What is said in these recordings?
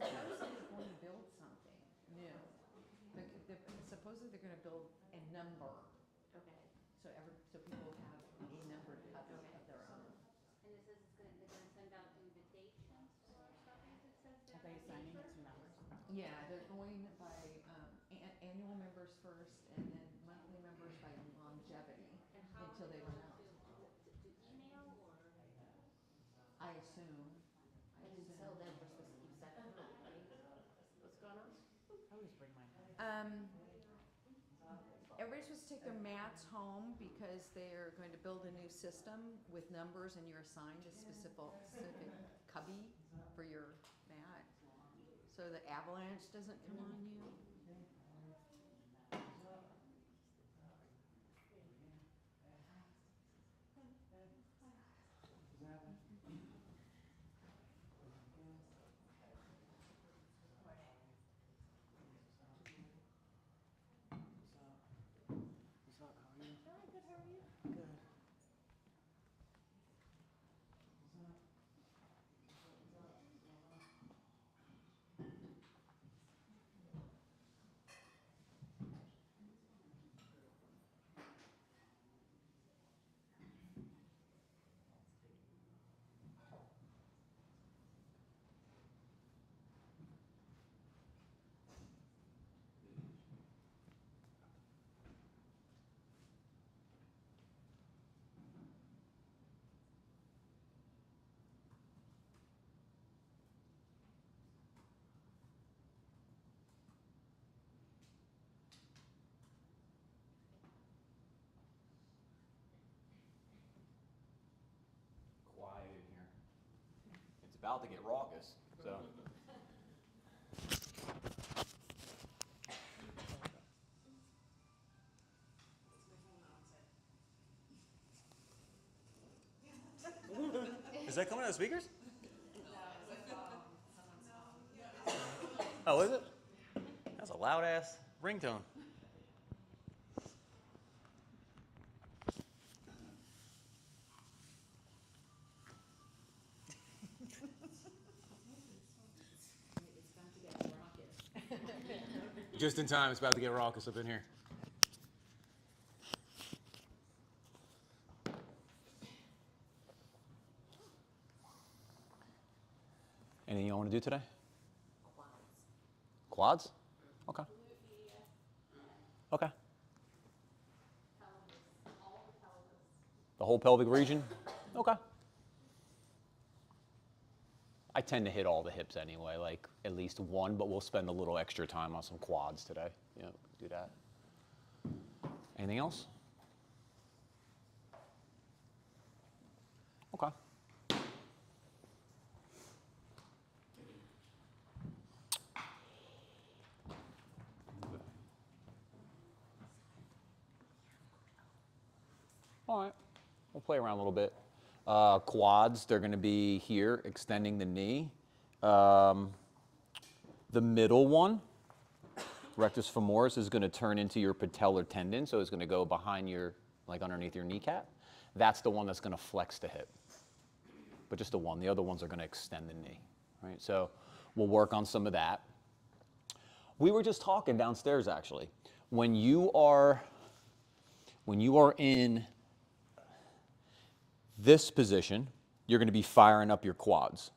supposedly going to build something new. Supposedly they're going to build a number. Okay. So people have a numbered cubby of their own. And it says they're gonna send out invitations for stuff. It says there. Are they assigning it to members? Yeah, they're going by annual members first, and then monthly members by longevity. And how until are they they run going out. to email or? I assume. Until then, we're supposed to keep sending them out, right? What's going on? I always bring mine home. Everybody's supposed to take their mats home because they're going to build a new system with numbers, and you're assigned a specific cubby for your mat, so the avalanche doesn't come on you. What's up? How are you? Hi, good, how are you? Good. Quiet in here. It's about to get raucous, so. Is that coming out of speakers? Oh, is it? That's a loud ass ringtone. Just in time, it's about to get raucous up in here. Anything you want to do today? Quads. Okay. Okay. The whole pelvic region? Okay. I tend to hit all the hips anyway, like at least one, but we'll spend a little extra time on some quads today. Yeah, do that. Anything else? Okay. All right, we'll play around a little bit. Quads, they're going to be here, extending the knee. The middle one, rectus femoris, is going to turn into your patellar tendon, so it's going to go behind your, like underneath your kneecap. That's the one that's going to flex the hip, but just the one. The other ones are going to extend the knee, right? So we'll work on some of that. We were just talking downstairs, actually. When you are in this position, you're going to be firing up your quads.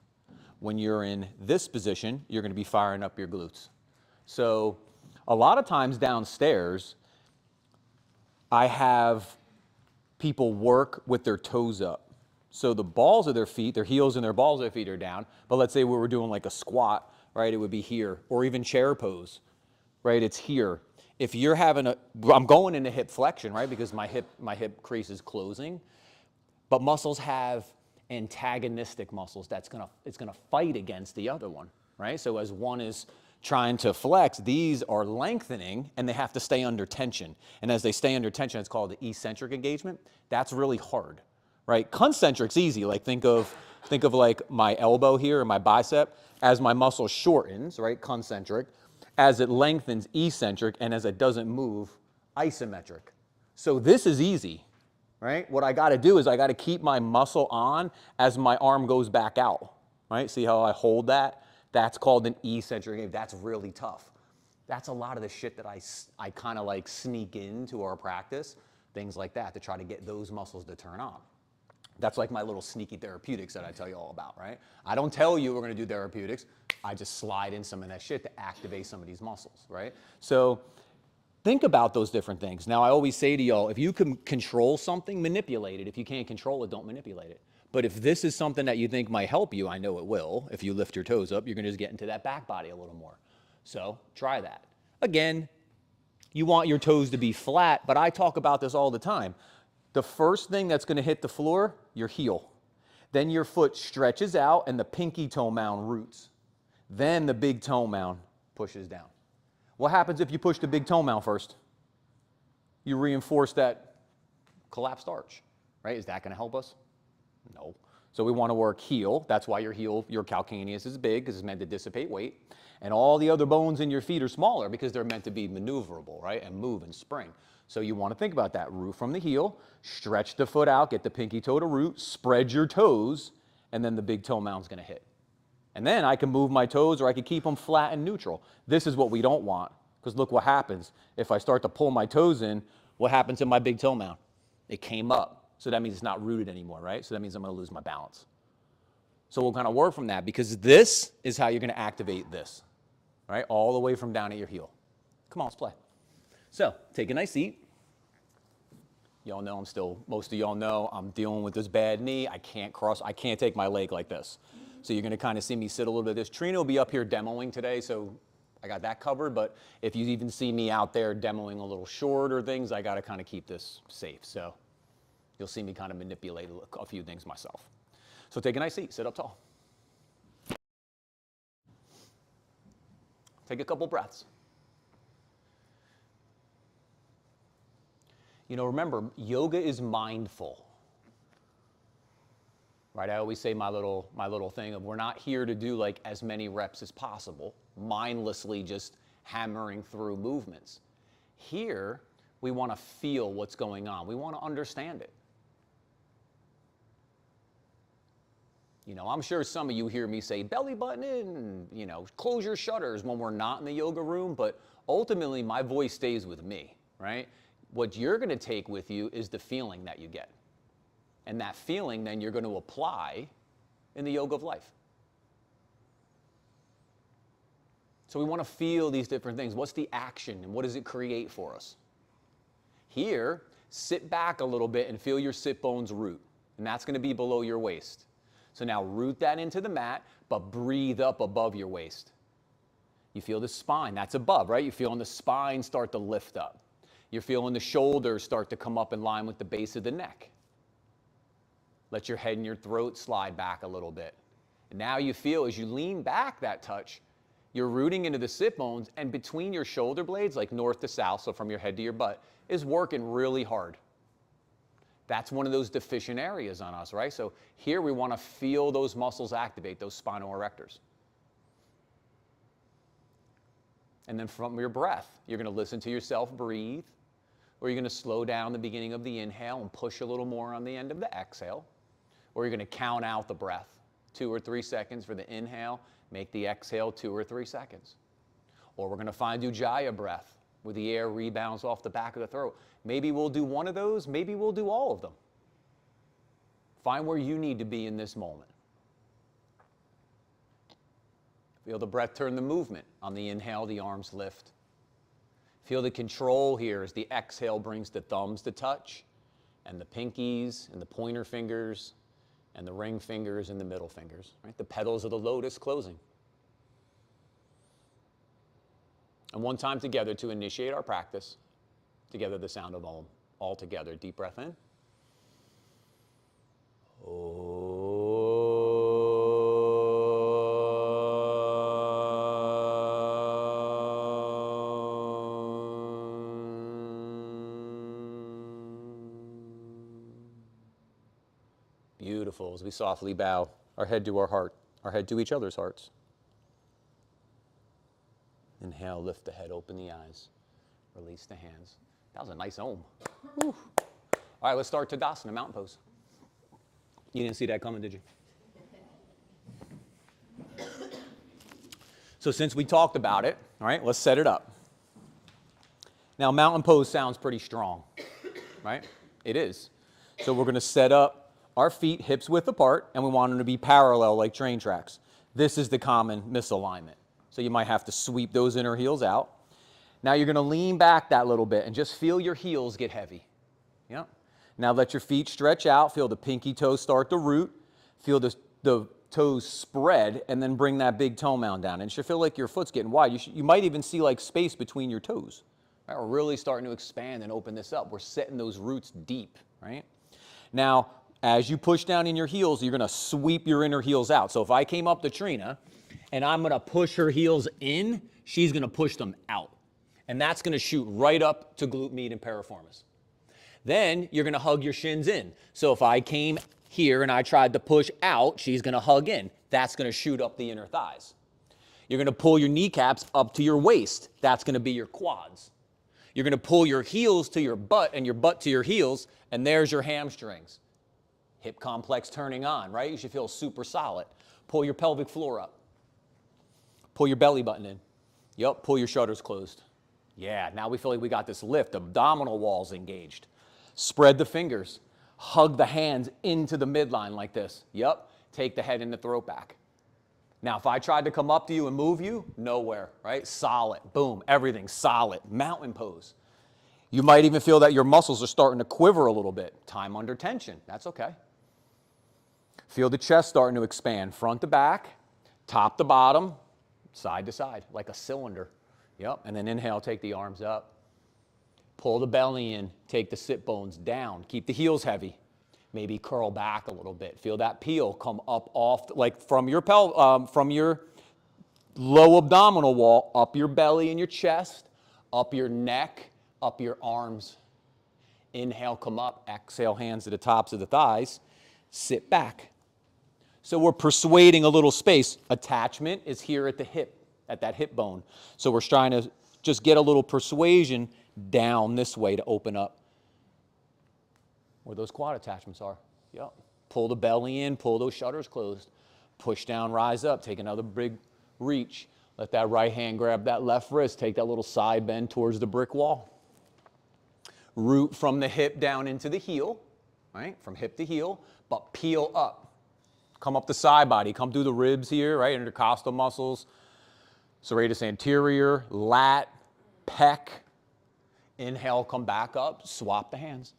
When you're in this position, you're going to be firing up your glutes. So a lot of times downstairs, I have people work with their toes up. So the balls of their feet, their heels and their balls of their feet are down. But let's say we were doing like a squat, right? It would be here, or even chair pose, right? It's here. If you're having I'm going into hip flexion, right? Because my hip crease is closing. But muscles have antagonistic muscles it's gonna fight against the other one, right? So as one is trying to flex, these are lengthening and they have to stay under tension. And as they stay under tension, it's called the eccentric engagement. That's really hard, right? Concentric's easy. Like think of like my elbow here or my bicep. As my muscle shortens, right, concentric, as it lengthens, eccentric, and as it doesn't move, isometric. So this is easy. Right? What I got to do is I got to keep my muscle on as my arm goes back out. Right? See how I hold that? That's called an eccentric wave. That's really tough. That's a lot of the shit that I kind of like sneak into our practice, things like that, to try to get those muscles to turn on. That's like my little sneaky therapeutics that I tell you all about, right? I don't tell you we're going to do therapeutics. I just slide in some of that shit to activate some of these muscles, right? So think about those different things. Now, I always say to y'all, if you can control something, manipulate it. If you can't control it, don't manipulate it. But if this is something that you think might help you, I know it will. If you lift your toes up, you're going to just get into that back body a little more. So try that. Again, you want your toes to be flat, but I talk about this all the time. The first thing that's going to hit the floor, your heel. Then your foot stretches out and the pinky toe mound roots. Then the big toe mound pushes down. What happens if you push the big toe mound first? You reinforce that collapsed arch, right? Is that going to help us? No. So we want to work heel. That's why your heel, your calcaneus is big, because it's meant to dissipate weight. And all the other bones in your feet are smaller because they're meant to be maneuverable, right? And move and spring. So you want to think about that. Root from the heel, stretch the foot out, get the pinky toe to root, spread your toes, and then the big toe mound's going to hit. And then I can move my toes or I can keep them flat and neutral. This is what we don't want, because look what happens. If I start to pull my toes in, what happens to my big toe mound? It came up. So that means it's not rooted anymore, right? So that means I'm going to lose my balance. So we'll kind of work from that, because this is how you're going to activate this, right? All the way from down at your heel. Come on, let's play. So take a nice seat. Y'all know most of y'all know I'm dealing with this bad knee. I can't take my leg like this. So you're going to kind of see me sit a little bit. This Trina will be up here demoing today, so I got that covered. But if you even see me out there demoing a little short or things, I got to kind of keep this safe. So you'll see me kind of manipulate a few things myself. So take a nice seat, sit up tall. Take a couple breaths. You know, remember, yoga is mindful. Right? I always say my little thing of, we're not here to do like as many reps as possible, mindlessly just hammering through movements. Here, we want to feel what's going on. We want to understand it. You know, I'm sure some of you hear me say belly button in, you know, close your shutters when we're not in the yoga room, but ultimately my voice stays with me, right? What you're going to take with you is the feeling that you get. And that feeling then you're going to apply in the yoga of life. So we want to feel these different things. What's the action and what does it create for us? Here, sit back a little bit and feel your sit bones root. And that's going to be below your waist. So now root that into the mat, but breathe up above your waist. You feel the spine, that's above, right? You're feeling the spine start to lift up. You're feeling the shoulders start to come up in line with the base of the neck. Let your head and your throat slide back a little bit. And now you feel, as you lean back that touch, you're rooting into the sit bones, and between your shoulder blades, like north to south, so from your head to your butt, is working really hard. That's one of those deficient areas on us, right? So here we want to feel those muscles activate, those spinal erectors. And then from your breath, you're going to listen to yourself breathe, or you're going to slow down the beginning of the inhale and push a little more on the end of the exhale, or you're going to count out the breath, 2 or 3 seconds for the inhale, make the exhale 2 or 3 seconds. Or we're going to find Ujjayi breath, where the air rebounds off the back of the throat. Maybe we'll do one of those, maybe we'll do all of them. Find where you need to be in this moment. Feel the breath turn the movement. On the inhale, the arms lift. Feel the control here as the exhale brings the thumbs to touch, and the pinkies, and the pointer fingers, and the ring fingers, and the middle fingers. Right? The petals of the lotus closing. And one time together to initiate our practice, together the sound of Om. All together, deep breath in. Beautiful, as we softly bow our head to our heart, our head to each other's hearts. Inhale, lift the head, open the eyes, release the hands. That was a nice Om. Whew. All right, let's start Tadasana, mountain pose. You didn't see that coming, did you? So since we talked about it, all right, let's set it up. Now, mountain pose sounds pretty strong, right? It is. So we're going to set up our feet hips width apart, and we want them to be parallel like train tracks. This is the common misalignment. So you might have to sweep those inner heels out. Now you're going to lean back that little bit and just feel your heels get heavy. Yep. Now let your feet stretch out. Feel the pinky toes start to root. Feel the toes spread, and then bring that big toe mound down. And it should feel like your foot's getting wide. You might even see like space between your toes. Right? We're really starting to expand and open this up. We're setting those roots deep, right? Now, as you push down in your heels, you're going to sweep your inner heels out. So if I came up to Trina and I'm going to push her heels in, she's going to push them out. And that's going to shoot right up to glute med and piriformis. Then you're going to hug your shins in. So if I came here and I tried to push out, she's going to hug in. That's going to shoot up the inner thighs. You're going to pull your kneecaps up to your waist. That's going to be your quads. You're going to pull your heels to your butt and your butt to your heels, and there's your hamstrings. Hip complex turning on, right? You should feel super solid. Pull your pelvic floor up. Pull your belly button in. Yep, pull your shutters closed. Yeah, now we feel like we got this lift. Abdominal walls engaged. Spread the fingers. Hug the hands into the midline like this. Yep, take the head and the throat back. Now, if I tried to come up to you and move you, nowhere, right? Solid, boom, everything solid. Mountain pose. You might even feel that your muscles are starting to quiver a little bit. Time under tension, that's okay. Feel the chest starting to expand, front to back, top to bottom, side to side, like a cylinder. Yep, and then inhale, take the arms up. Pull the belly in, take the sit bones down. Keep the heels heavy. Maybe curl back a little bit. Feel that peel come up off, like from your low abdominal wall, up your belly and your chest, up your neck, up your arms. Inhale, come up. Exhale, hands to the tops of the thighs. Sit back. So we're persuading a little space. Attachment is here at the hip, at that hip bone. So we're trying to just get a little persuasion down this way to open up where those quad attachments are. Yep. Pull the belly in, pull those shutters closed. Push down, rise up, take another big reach. Let that right hand grab that left wrist. Take that little side bend towards the brick wall. Root from the hip down into the heel, right? From hip to heel, but peel up. Come up the side body, come through the ribs here, right? Intercostal muscles, serratus anterior, lat, pec. Inhale, come back up, swap the hands.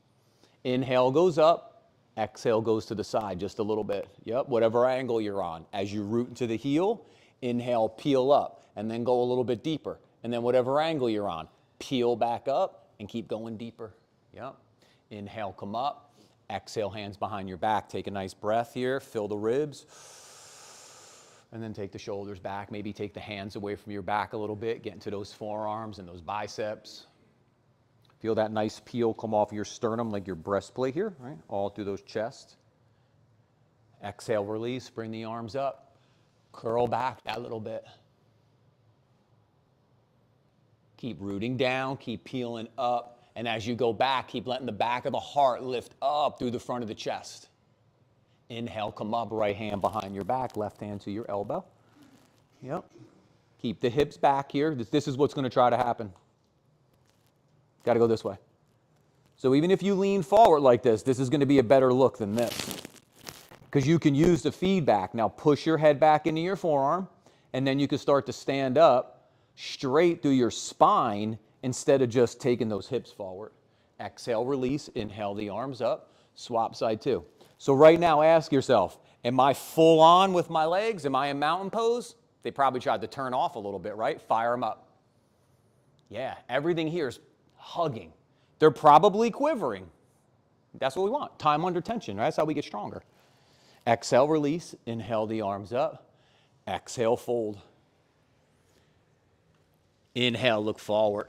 Inhale goes up, exhale goes to the side just a little bit. Yep, whatever angle you're on. As you root into the heel, inhale, peel up, and then go a little bit deeper. And then whatever angle you're on, peel back up and keep going deeper. Yep. Inhale, come up. Exhale, hands behind your back. Take a nice breath here, fill the ribs. And then take the shoulders back. Maybe take the hands away from your back a little bit. Get into those forearms and those biceps. Feel that nice peel come off your sternum like your breastplate here, right? All through those chests. Exhale, release, bring the arms up. Curl back that little bit. Keep rooting down, keep peeling up. And as you go back, keep letting the back of the heart lift up through the front of the chest. Inhale, come up, right hand behind your back, left hand to your elbow. Yep. Keep the hips back here. This is what's going to try to happen. Got to go this way. So even if you lean forward like this is going to be a better look than this. Because you can use the feedback. Now push your head back into your forearm, and then you can start to stand up straight through your spine instead of just taking those hips forward. Exhale, release, inhale the arms up, swap side two. So right now ask yourself, am I full on with my legs? Am I in mountain pose? They probably tried to turn off a little bit, right? Fire them up. Yeah, everything here is hugging. They're probably quivering. That's what we want. Time under tension, right? That's how we get stronger. Exhale, release. Inhale the arms up. Exhale, fold. Inhale, look forward.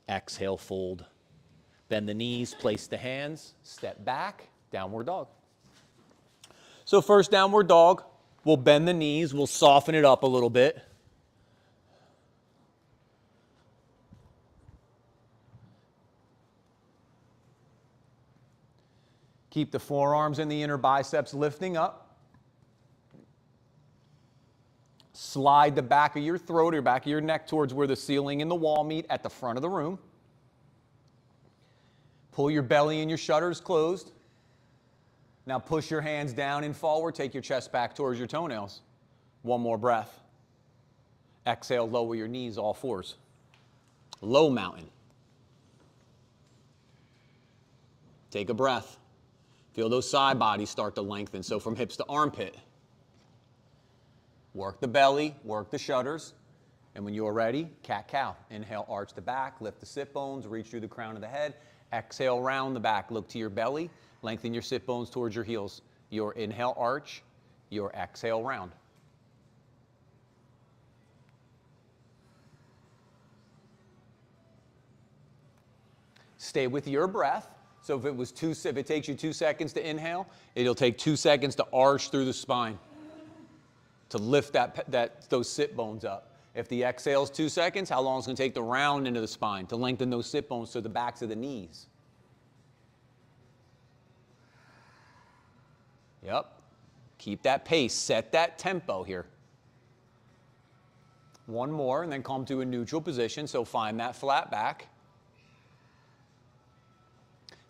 Exhale, fold. Bend the knees, place the hands, step back, downward dog. So first downward dog, we'll bend the knees, we'll soften it up a little bit. Keep the forearms and the inner biceps lifting up. Slide the back of your throat or back of your neck towards where the ceiling and the wall meet at the front of the room. Pull your belly and your shutters closed. Now push your hands down and forward. Take your chest back towards your toenails. One more breath. Exhale, lower your knees, all fours. Low mountain. Take a breath. Feel those side bodies start to lengthen. So from hips to armpit. Work the belly, work the shutters. And when you are ready, cat-cow. Inhale, arch the back, lift the sit bones, reach through the crown of the head. Exhale, round the back, look to your belly, lengthen your sit bones towards your heels. Your inhale, arch, your exhale, round. Stay with your breath. So if it takes you 2 seconds to inhale, it'll take 2 seconds to arch through the spine, to lift those sit bones up. If the exhale is 2 seconds, how long is it going to take to round into the spine, to lengthen those sit bones to the backs of the knees? Yep. Keep that pace. Set that tempo here. One more, and then come to a neutral position. So find that flat back.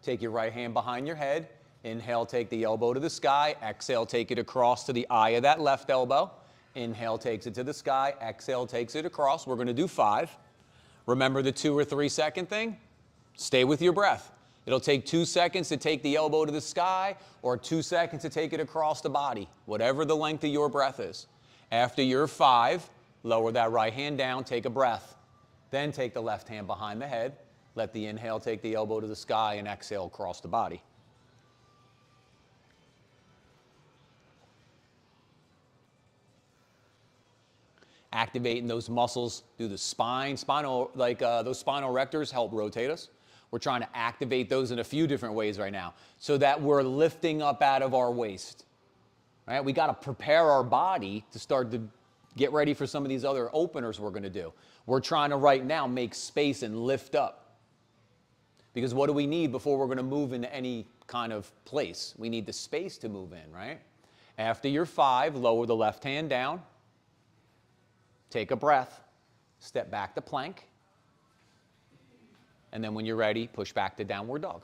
Take your right hand behind your head. Inhale, take the elbow to the sky. Exhale, take it across to the eye of that left elbow. Inhale takes it to the sky. Exhale takes it across. We're going to do 5. Remember the 2 or 3 second thing? Stay with your breath. It'll take 2 seconds to take the elbow to the sky or 2 seconds to take it across the body, whatever the length of your breath is. After your 5, lower that right hand down, take a breath. Then take the left hand behind the head. Let the inhale take the elbow to the sky and exhale across the body. Activating those muscles through the spine. Those spinal erectors help rotate us. We're trying to activate those in a few different ways right now so that we're lifting up out of our waist. Right? We got to prepare our body to start to get ready for some of these other openers we're going to do. We're trying to right now make space and lift up. Because what do we need before we're going to move into any kind of place? We need the space to move in, right? After your 5, lower the left hand down. Take a breath. Step back to plank. And then when you're ready, push back to downward dog.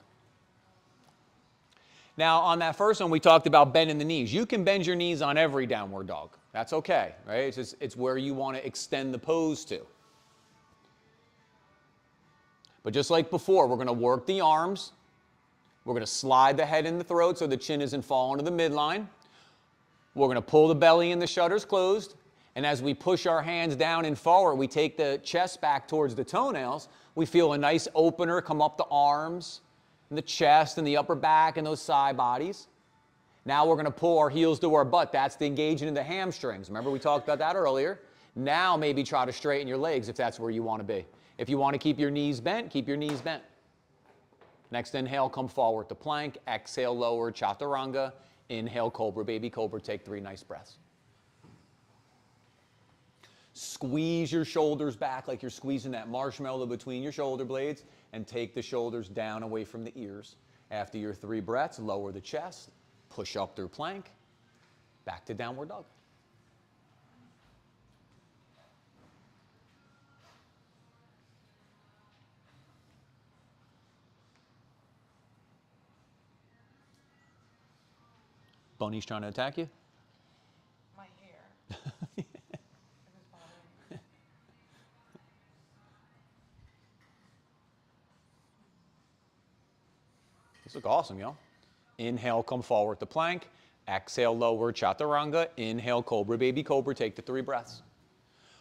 Now, on that first one, we talked about bending the knees. You can bend your knees on every downward dog. That's okay, right? It's where you want to extend the pose to. But just like before, we're going to work the arms. We're going to slide the head in the throat so the chin isn't falling to the midline. We're going to pull the belly and the shutters closed. And as we push our hands down and forward, we take the chest back towards the toenails. We feel a nice opener come up the arms and the chest and the upper back and those side bodies. Now we're going to pull our heels to our butt. That's the engaging in the hamstrings. Remember we talked about that earlier. Now maybe try to straighten your legs if that's where you want to be. If you want to keep your knees bent, keep your knees bent. Next inhale, come forward to plank. Exhale, lower, chaturanga. Inhale, cobra, baby cobra. Take 3 nice breaths. Squeeze your shoulders back like you're squeezing that marshmallow between your shoulder blades and take the shoulders down away from the ears. After your 3 breaths, lower the chest, push up through plank, back to downward dog. Bunny's trying to attack you? My hair. It was bothering me. This looks awesome, y'all. Inhale, come forward to plank. Exhale, lower, chaturanga. Inhale, cobra, baby cobra. Take the 3 breaths.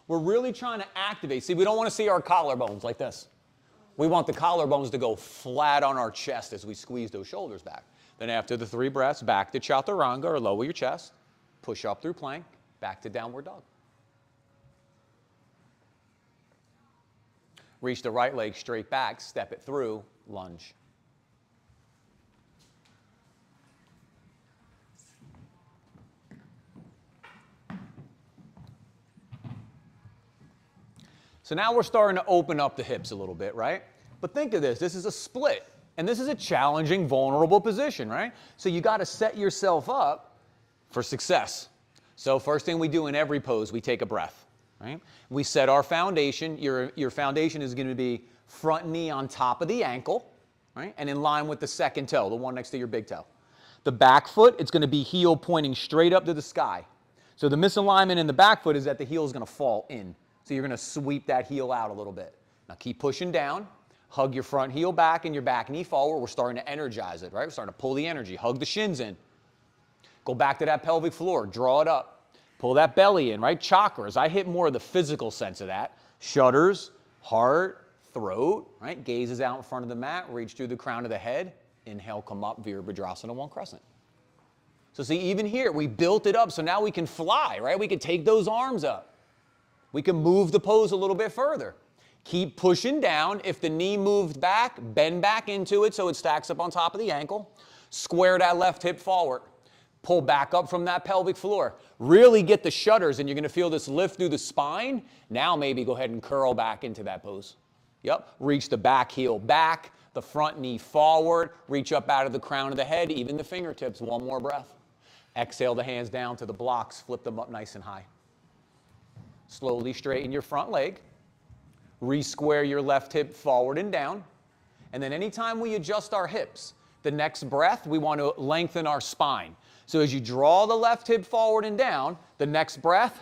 We're really trying to activate. See, we don't want to see our collarbones like this. We want the collarbones to go flat on our chest as we squeeze those shoulders back. Then after the 3 breaths, back to chaturanga or lower your chest. Push up through plank, back to downward dog. Reach the right leg straight back, step it through, lunge. So now we're starting to open up the hips a little bit, right? But think of this. This is a split. And this is a challenging, vulnerable position, right? So you got to set yourself up for success. So first thing we do in every pose, we take a breath, right? We set our foundation. Your foundation is going to be front knee on top of the ankle, right? And in line with the second toe, the one next to your big toe. The back foot, it's going to be heel pointing straight up to the sky. So the misalignment in the back foot is that the heel is going to fall in. So you're going to sweep that heel out a little bit. Now keep pushing down. Hug your front heel back and your back knee forward. We're starting to energize it, right? We're starting to pull the energy. Hug the shins in. Go back to that pelvic floor. Draw it up. Pull that belly in, right? Chakras. I hit more of the physical sense of that. Shudders, heart, throat, right? Gazes out in front of the mat. Reach through the crown of the head. Inhale, come up, Virabhadrasana, one crescent. So see, even here, we built it up so now we can fly, right? We can take those arms up. We can move the pose a little bit further. Keep pushing down. If the knee moved back, bend back into it so it stacks up on top of the ankle. Square that left hip forward. Pull back up from that pelvic floor. Really get the shudders, and you're going to feel this lift through the spine. Now maybe go ahead and curl back into that pose. Yep. Reach the back heel back, the front knee forward. Reach up out of the crown of the head, even the fingertips. One more breath. Exhale the hands down to the blocks. Flip them up nice and high. Slowly straighten your front leg. Re-square your left hip forward and down. And then anytime we adjust our hips, the next breath, we want to lengthen our spine. So as you draw the left hip forward and down, the next breath,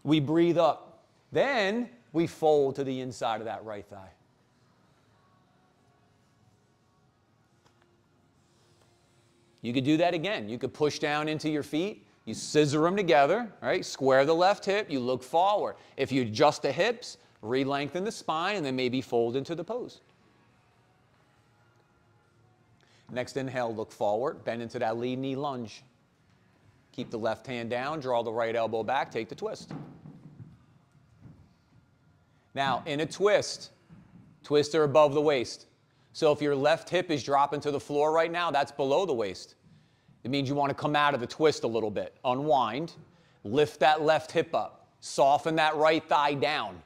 we breathe up. Then we fold to the inside of that right thigh. You could do that again. You could push down into your feet. You scissor them together, right? Square the left hip, you look forward. If you adjust the hips, re-lengthen the spine, and then maybe fold into the pose. Next inhale, look forward, bend into that lead knee lunge. Keep the left hand down, draw the right elbow back, take the twist. Now, in a twist, twists are above the waist. So if your left hip is dropping to the floor right now, that's below the waist. It means you want to come out of the twist a little bit. Unwind. Lift that left hip up. Soften that right thigh down.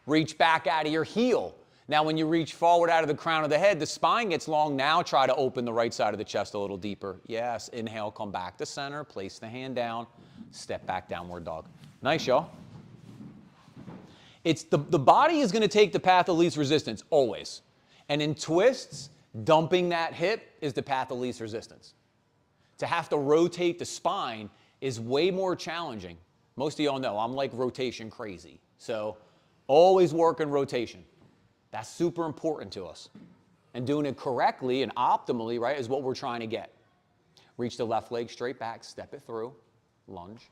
Reach back out of your heel. Now when you reach forward out of the crown of the head, the spine gets long. Now try to open the right side of the chest a little deeper. Yes, inhale, come back to center. Place the hand down. Step back, downward dog. Nice, y'all. It's the body is going to take the path of least resistance, always. And in twists, dumping that hip is the path of least resistance. To have to rotate the spine is way more challenging. Most of y'all know I'm like rotation crazy. So always work in rotation. That's super important to us. And doing it correctly and optimally, right, is what we're trying to get. Reach the left leg straight back, step it through, lunge.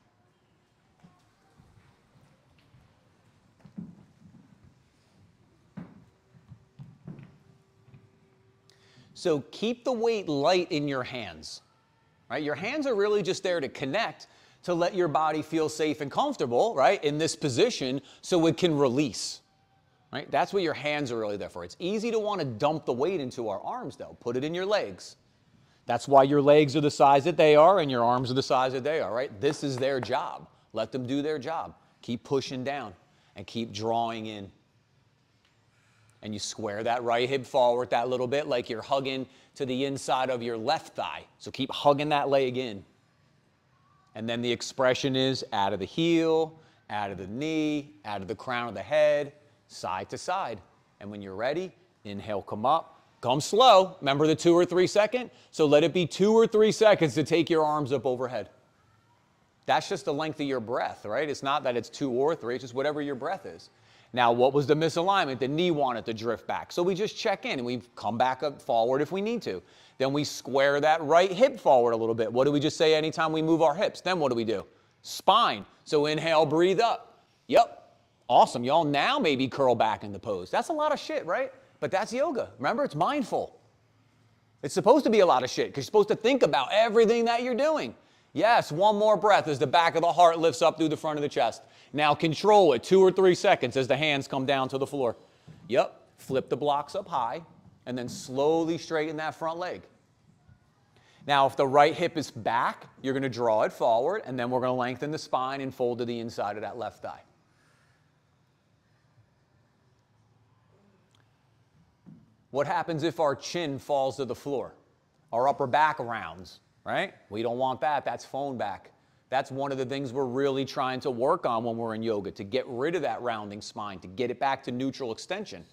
So keep the weight light in your hands. Right? Your hands are really just there to connect, to let your body feel safe and comfortable, right, in this position so it can release. Right? That's what your hands are really there for. It's easy to want to dump the weight into our arms, though. Put it in your legs. That's why your legs are the size that they are and your arms are the size that they are, right? This is their job. Let them do their job. Keep pushing down and keep drawing in. And you square that right hip forward that little bit like you're hugging to the inside of your left thigh. So keep hugging that leg in. And then the expression is out of the heel, out of the knee, out of the crown of the head, side to side. And when you're ready, inhale, come up. Come slow. Remember the 2 or 3 second? So let it be 2 or 3 seconds to take your arms up overhead. That's just the length of your breath, right? It's not that it's 2 or 3, it's just whatever your breath is. Now, what was the misalignment? The knee wanted to drift back. So we just check in and we come back up forward if we need to. Then we square that right hip forward a little bit. What do we just say anytime we move our hips? Then what do we do? Spine. So inhale, breathe up. Yep. Awesome. Y'all now maybe curl back in the pose. That's a lot of shit, right? But that's yoga. Remember, it's mindful. It's supposed to be a lot of shit because you're supposed to think about everything that you're doing. Yes, one more breath as the back of the heart lifts up through the front of the chest. Now control it 2 or 3 seconds as the hands come down to the floor. Yep, flip the blocks up high and then slowly straighten that front leg. Now if the right hip is back, you're going to draw it forward and then we're going to lengthen the spine and fold to the inside of that left thigh. What happens if our chin falls to the floor? Our upper back rounds, right? We don't want that. That's phone back. That's one of the things we're really trying to work on when we're in yoga, to get rid of that rounding spine, to get it back to neutral extension.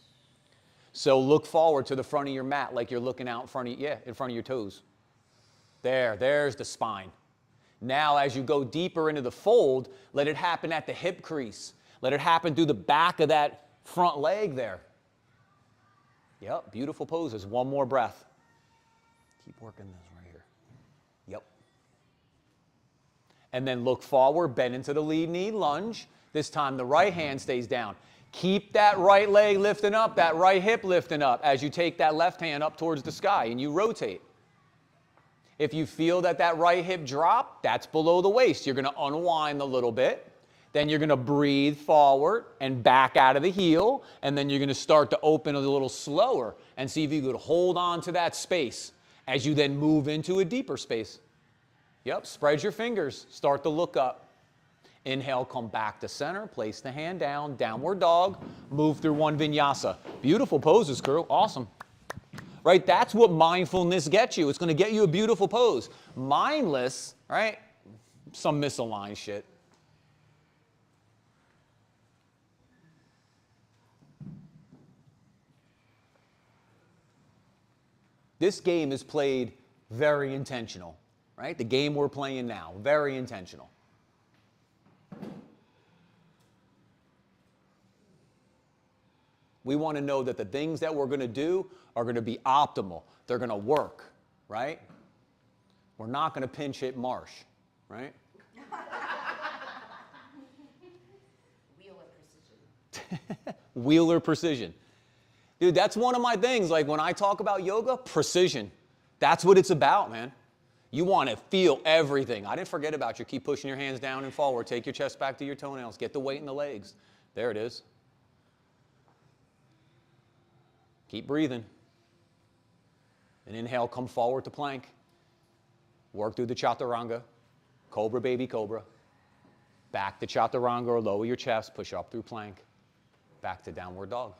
So look forward to the front of your mat like you're looking out in front of, in front of your toes. There's the spine. Now, as you go deeper into the fold, let it happen at the hip crease. Let it happen through the back of that front leg there. Yep, beautiful poses. One more breath. Keep working this right here. Yep. And then look forward, bend into the lead knee, lunge. This time the right hand stays down. Keep that right leg lifting up, that right hip lifting up as you take that left hand up towards the sky and you rotate. If you feel that right hip drop, that's below the waist. You're going to unwind a little bit. Then you're going to breathe forward and back out of the heel. And then you're going to start to open a little slower and see if you could hold on to that space as you then move into a deeper space. Yep, spread your fingers. Start to look up. Inhale, come back to center. Place the hand down. Downward dog. Move through one vinyasa. Beautiful poses, girl. Awesome. Right? That's what mindfulness gets you. It's going to get you a beautiful pose. Mindless, right? Some misaligned shit. This game is played very intentional, right? The game we're playing now, very intentional. We want to know that the things that we're going to do are going to be optimal. They're going to work, right? We're not going to pinch hit Marsh, right? Wheeler precision. Wheeler precision. Dude, that's one of my things. Like when I talk about yoga, precision. That's what it's about, man. You want to feel everything. I didn't forget about you. Keep pushing your hands down and forward. Take your chest back to your toenails. Get the weight in the legs. There it is. Keep breathing. And inhale, come forward to plank. Work through the chaturanga. Cobra, baby cobra. Back to chaturanga or lower your chest. Push up through plank. Back to downward dog.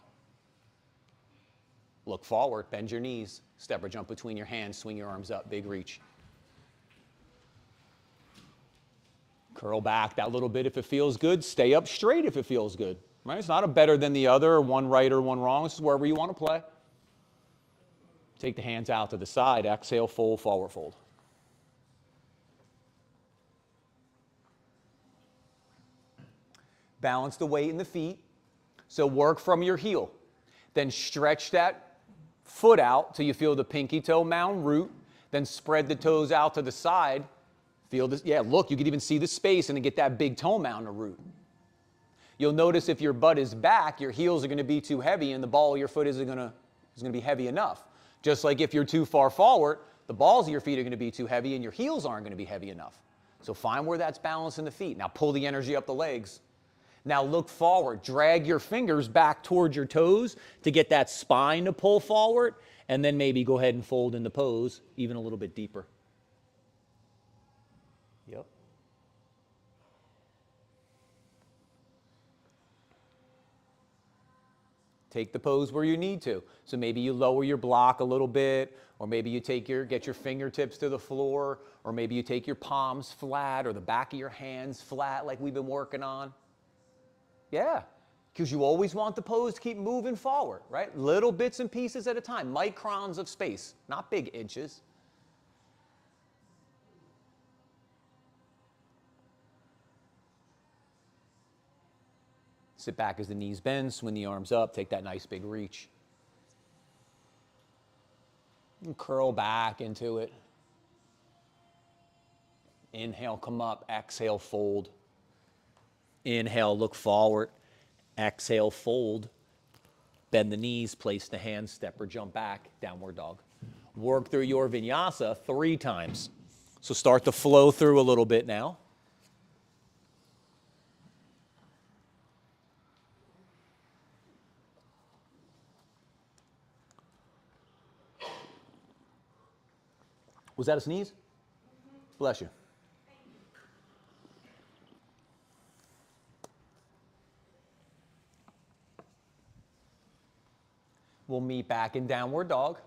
Look forward, bend your knees. Step or jump between your hands. Swing your arms up, big reach. Curl back that little bit if it feels good. Stay up straight if it feels good. Right? It's not a better than the other, or one right or one wrong. This is wherever you want to play. Take the hands out to the side. Exhale, fold, forward fold. Balance the weight in the feet. So work from your heel. Then stretch that foot out till you feel the pinky toe mound root. Then spread the toes out to the side. Feel this. Yeah, look, you can even see the space and then get that big toe mound to root. You'll notice if your butt is back, your heels are going to be too heavy and the ball of your foot isn't going to be heavy enough. Just like if you're too far forward, the balls of your feet are going to be too heavy and your heels aren't going to be heavy enough. So find where that's balanced in the feet. Now pull the energy up the legs. Now look forward. Drag your fingers back towards your toes to get that spine to pull forward, and then maybe go ahead and fold in the pose even a little bit deeper. Yep. Take the pose where you need to. So maybe you lower your block a little bit, or maybe you get your fingertips to the floor, or maybe you take your palms flat or the back of your hands flat like we've been working on. Yeah, because you always want the pose to keep moving forward, right? Little bits and pieces at a time, microns of space, not big inches. Sit back as the knees bend, swing the arms up, take that nice big reach. And curl back into it. Inhale, come up, exhale, fold. Inhale, look forward. Exhale, fold. Bend the knees, place the hands, step or jump back, downward dog. Work through your vinyasa 3 times. So start to flow through a little bit now. Was that a sneeze? Bless you. We'll meet back in downward dog.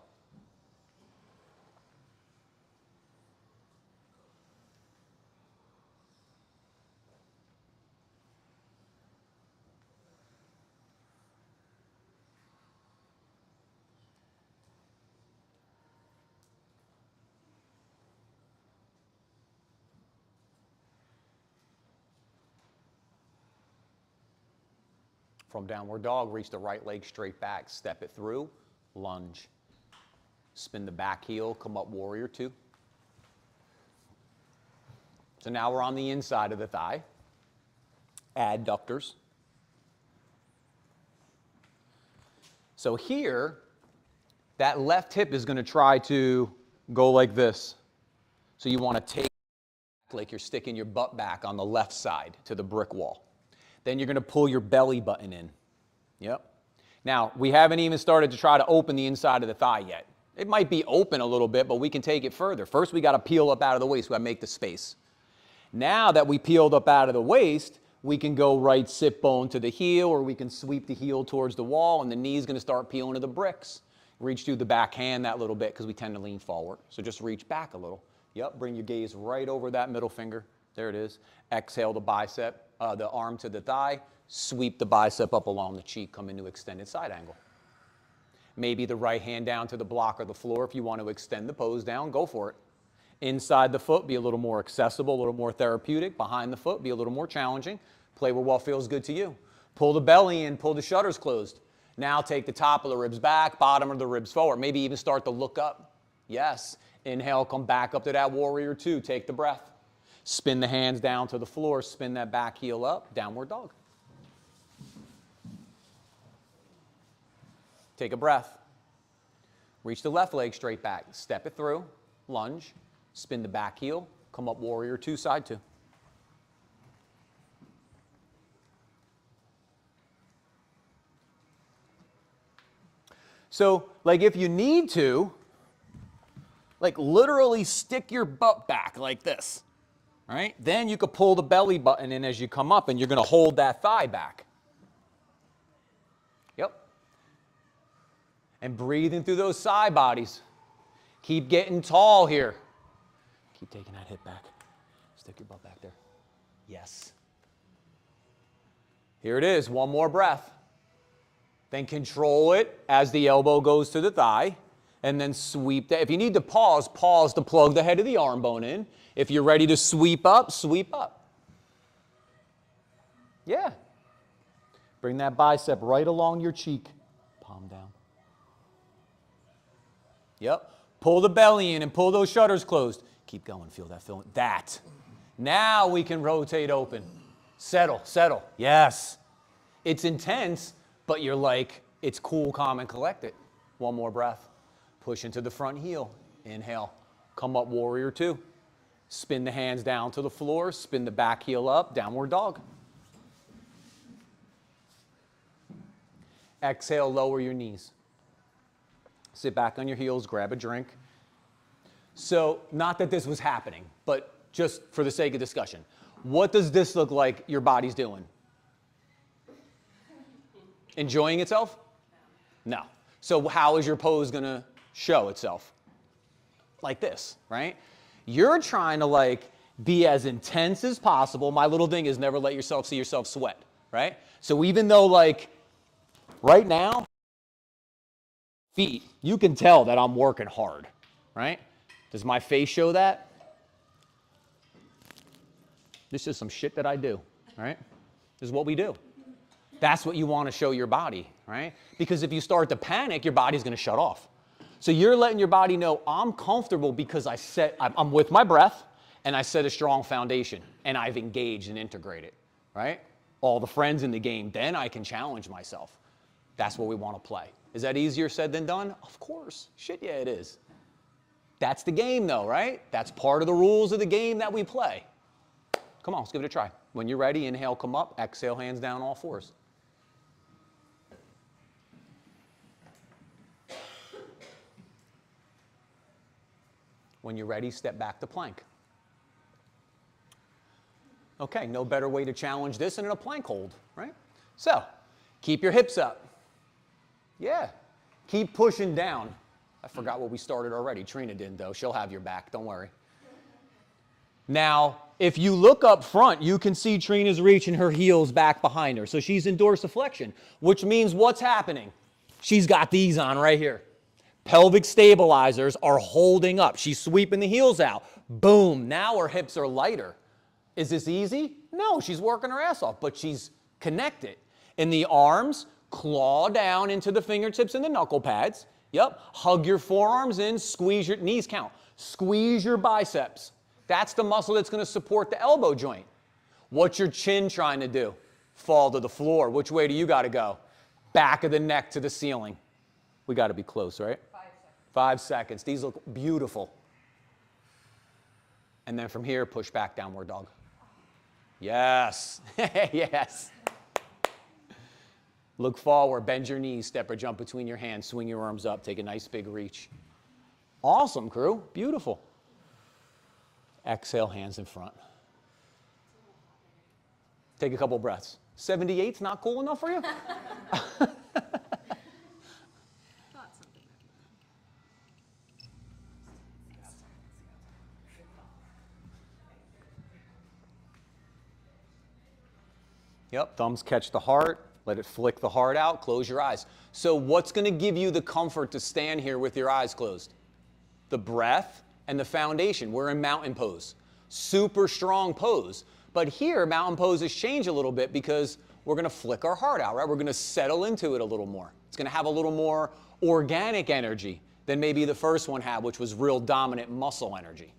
From downward dog, reach the right leg straight back, step it through, lunge. Spin the back heel, come up warrior two. So now we're on the inside of the thigh. Adductors. So here, that left hip is going to try to go like this. So you want to take like you're sticking your butt back on the left side to the brick wall. Then you're going to pull your belly button in. Yep. Now, we haven't even started to try to open the inside of the thigh yet. It might be open a little bit, but we can take it further. First, we got to peel up out of the waist. We got to make the space. Now that we peeled up out of the waist, we can go right sit bone to the heel, or we can sweep the heel towards the wall, and the knee's going to start peeling to the bricks. Reach through the back hand that little bit because we tend to lean forward. So just reach back a little. Yep, bring your gaze right over that middle finger. There it is. Exhale the bicep, the arm to the thigh. Sweep the bicep up along the cheek. Come into extended side angle. Maybe the right hand down to the block or the floor. If you want to extend the pose down, go for it. Inside the foot, be a little more accessible, a little more therapeutic. Behind the foot, be a little more challenging. Play where what feels good to you. Pull the belly in, pull the shutters closed. Now take the top of the ribs back, bottom of the ribs forward. Maybe even start to look up. Yes. Inhale, come back up to that warrior two. Take the breath. Spin the hands down to the floor. Spin that back heel up. Downward dog. Take a breath. Reach the left leg straight back. Step it through. Lunge. Spin the back heel. Come up warrior two, side two. So, like if you need to, like literally stick your butt back like this, right? Then you could pull the belly button in as you come up and you're going to hold that thigh back. Yep. And breathing through those side bodies. Keep getting tall here. Keep taking that hip back. Stick your butt back there. Yes. Here it is. One more breath. Then control it as the elbow goes to the thigh. And then sweep that. If you need to pause, pause to plug the head of the arm bone in. If you're ready to sweep up, sweep up. Yeah. Bring that bicep right along your cheek. Palm down. Yep. Pull the belly in and pull those shutters closed. Keep going. Feel that feeling. That. Now we can rotate open. Settle, settle. Yes. It's intense, but you're like, it's cool, calm, and collected. One more breath. Push into the front heel. Inhale. Come up warrior two. Spin the hands down to the floor. Spin the back heel up. Downward dog. Exhale, lower your knees. Sit back on your heels. Grab a drink. So, not that this was happening, but just for the sake of discussion. What does this look like your body's doing? Enjoying itself? No. So how is your pose going to show itself? Like this, right? You're trying to like be as intense as possible. My little thing is never let yourself see yourself sweat, right? So even though like right now, feet, you can tell that I'm working hard, right? Does my face show that? This is some shit that I do, right? This is what we do. That's what you want to show your body, right? Because if you start to panic, your body's going to shut off. So you're letting your body know, I'm comfortable because I'm with my breath and I set a strong foundation and I've engaged and integrated, right? All the friends in the game, then I can challenge myself. That's what we want to play. Is that easier said than done? Of course. Shit, yeah, it is. That's the game though, right? That's part of the rules of the game that we play. Come on, let's give it a try. When you're ready, inhale, come up, exhale, hands down, all fours. When you're ready, step back to plank. Okay, no better way to challenge this than in a plank hold, right? So, keep your hips up. Yeah, keep pushing down. I forgot what we started already. Trina didn't though. She'll have your back, don't worry. Now, if you look up front, you can see Trina's reaching her heels back behind her. So she's in dorsiflexion, which means what's happening? She's got these on right here. Pelvic stabilizers are holding up. She's sweeping the heels out. Boom, now her hips are lighter. Is this easy? No, she's working her ass off, but she's connected. In the arms, claw down into the fingertips and the knuckle pads. Yep. Hug your forearms in, squeeze your knees, count. Squeeze your biceps. That's the muscle that's going to support the elbow joint. What's your chin trying to do? Fall to the floor. Which way do you got to go? Back of the neck to the ceiling. We got to be close, right? 5 seconds. 5 seconds. These look beautiful. And then from here, push back, downward dog. Yes. Yes. Look forward, bend your knees, step or jump between your hands, swing your arms up, take a nice big reach. Awesome, crew. Beautiful. Exhale, hands in front. Take a couple breaths. 78's not cool enough for you? Yep, thumbs catch the heart. Let it flick the heart out. Close your eyes. So what's going to give you the comfort to stand here with your eyes closed? The breath and the foundation. We're in mountain pose. Super strong pose. But here, mountain poses change a little bit because we're going to flick our heart out, right? We're going to settle into it a little more. It's going to have a little more organic energy than maybe the first one had, which was real dominant muscle energy.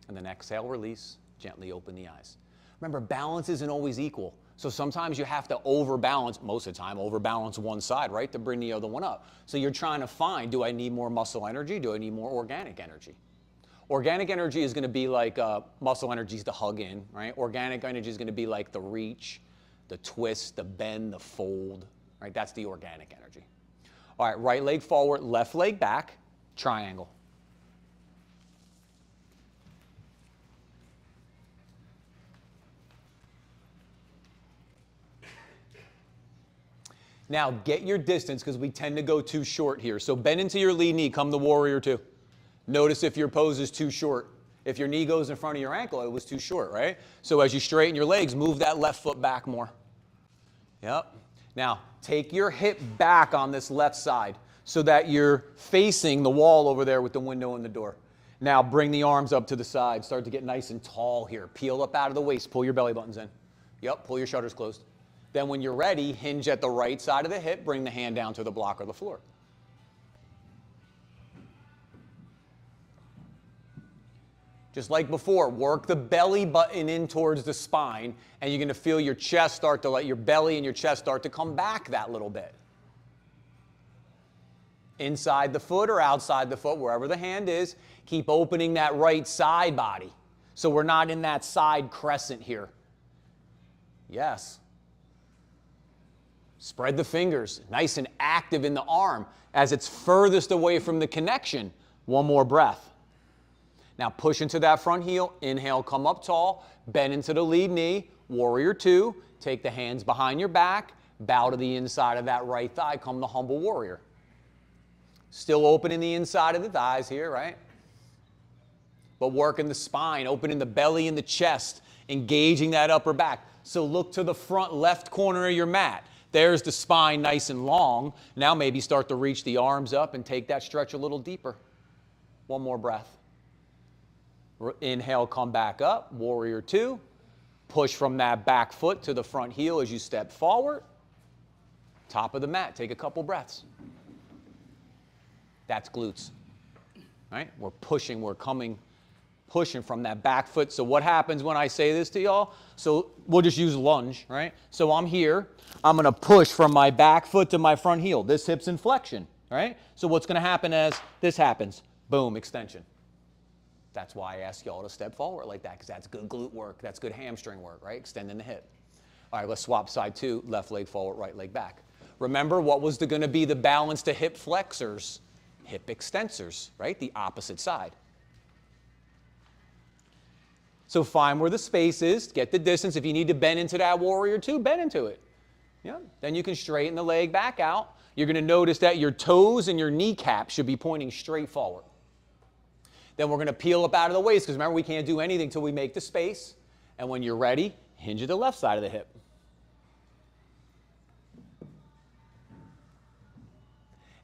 And then exhale, release. Gently open the eyes. Remember, balance isn't always equal. So sometimes you have to overbalance, most of the time, overbalance one side, right, to bring the other one up. So you're trying to find, do I need more muscle energy? Do I need more organic energy? Organic energy is going to be like muscle energy is the hug in, right? Organic energy is going to be like the reach, the twist, the bend, the fold, right? That's the organic energy. All right, right leg forward, left leg back, triangle. Now, get your distance because we tend to go too short here. So bend into your lead knee, come to warrior two. Notice if your pose is too short. If your knee goes in front of your ankle, it was too short, right? So as you straighten your legs, move that left foot back more. Yep. Now, take your hip back on this left side so that you're facing the wall over there with the window and the door. Now, bring the arms up to the side. Start to get nice and tall here. Peel up out of the waist. Pull your belly buttons in. Yep, pull your shutters closed. Then when you're ready, hinge at the right side of the hip, bring the hand down to the block or the floor. Just like before, work the belly button in towards the spine, and you're going to feel your chest start to let your belly and your chest start to come back that little bit. Inside the foot or outside the foot, wherever the hand is, keep opening that right side body. So we're not in that side crescent here. Yes. Spread the fingers, nice and active in the arm as it's furthest away from the connection. One more breath. Now push into that front heel. Inhale, come up tall. Bend into the lead knee. Warrior two. Take the hands behind your back. Bow to the inside of that right thigh. Come to humble warrior. Still opening the inside of the thighs here, right? But working the spine, opening the belly and the chest, engaging that upper back. So look to the front left corner of your mat. There's the spine nice and long. Now maybe start to reach the arms up and take that stretch a little deeper. One more breath. Inhale, come back up. Warrior two. Push from that back foot to the front heel as you step forward. Top of the mat. Take a couple breaths. That's glutes. Right? We're pushing. We're pushing from that back foot. So what happens when I say this to y'all? So we'll just use lunge, right? So I'm here. I'm going to push from my back foot to my front heel. This hip's in flexion, right? So what's going to happen as this happens? Boom, extension. That's why I ask y'all to step forward like that, because that's good glute work. That's good hamstring work, right? Extending the hip. All right, let's swap side two. Left leg forward, right leg back. Remember, what was going to be the balance to hip flexors? Hip extensors, right? The opposite side. So find where the space is, get the distance. If you need to bend into that warrior two, bend into it. Yeah. Then you can straighten the leg back out. You're going to notice that your toes and your kneecap should be pointing straight forward. Then we're going to peel up out of the waist, because remember, we can't do anything until we make the space. And when you're ready, hinge at the left side of the hip.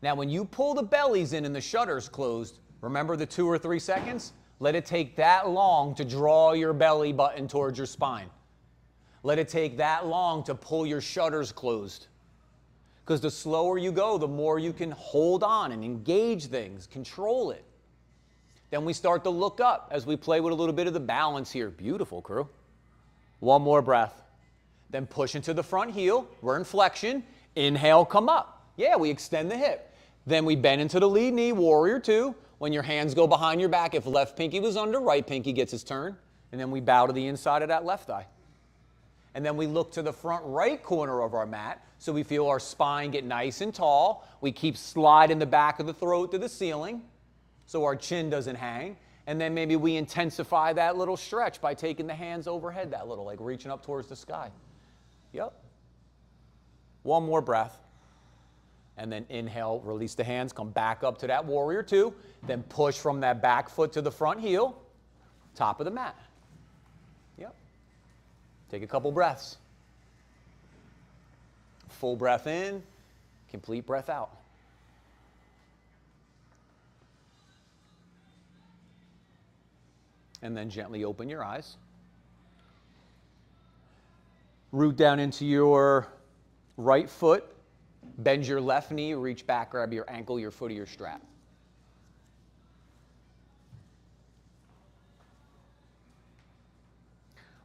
Now, when you pull the bellies in and the shutters closed, remember the 2 or 3 seconds? Let it take that long to draw your belly button towards your spine. Let it take that long to pull your shutters closed. Because the slower you go, the more you can hold on and engage things, control it. Then we start to look up as we play with a little bit of the balance here. Beautiful, crew. One more breath. Then push into the front heel. We're in flexion. Inhale, come up. Yeah, we extend the hip. Then we bend into the lead knee, warrior two. When your hands go behind your back, if left pinky was under, right pinky gets his turn. And then we bow to the inside of that left thigh. And then we look to the front right corner of our mat so we feel our spine get nice and tall. We keep sliding the back of the throat to the ceiling so our chin doesn't hang. And then maybe we intensify that little stretch by taking the hands overhead that little, like reaching up towards the sky. Yep. One more breath. And then inhale, release the hands, come back up to that warrior two. Then push from that back foot to the front heel, top of the mat. Yep. Take a couple breaths. Full breath in, complete breath out. And then gently open your eyes. Root down into your right foot. Bend your left knee, reach back, grab your ankle, your foot, or your strap.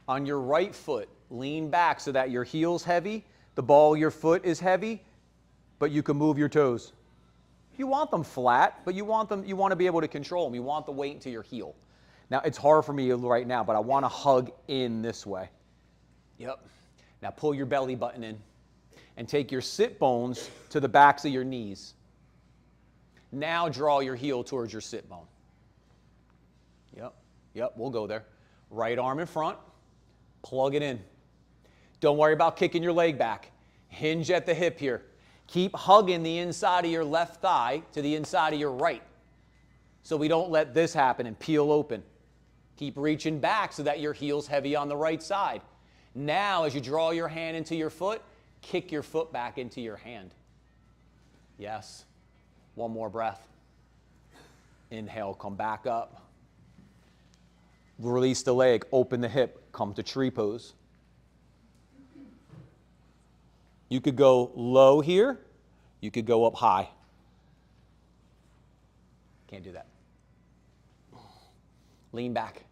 On your right foot, lean back so that your heel's heavy, the ball of your foot is heavy, but you can move your toes. You want them flat, but you want to be able to control them. You want the weight into your heel. Now, it's hard for me right now, but I want to hug in this way. Yep. Now, pull your belly button in and take your sit bones to the backs of your knees. Now, draw your heel towards your sit bone. Yep, we'll go there. Right arm in front, plug it in. Don't worry about kicking your leg back. Hinge at the hip here. Keep hugging the inside of your left thigh to the inside of your right, so we don't let this happen and peel open. Keep reaching back so that your heel's heavy on the right side. Now, as you draw your hand into your foot, kick your foot back into your hand. Yes. One more breath. Inhale, come back up. Release the leg, open the hip, come to tree pose. You could go low here. You could go up high. Can't do that. Lean back.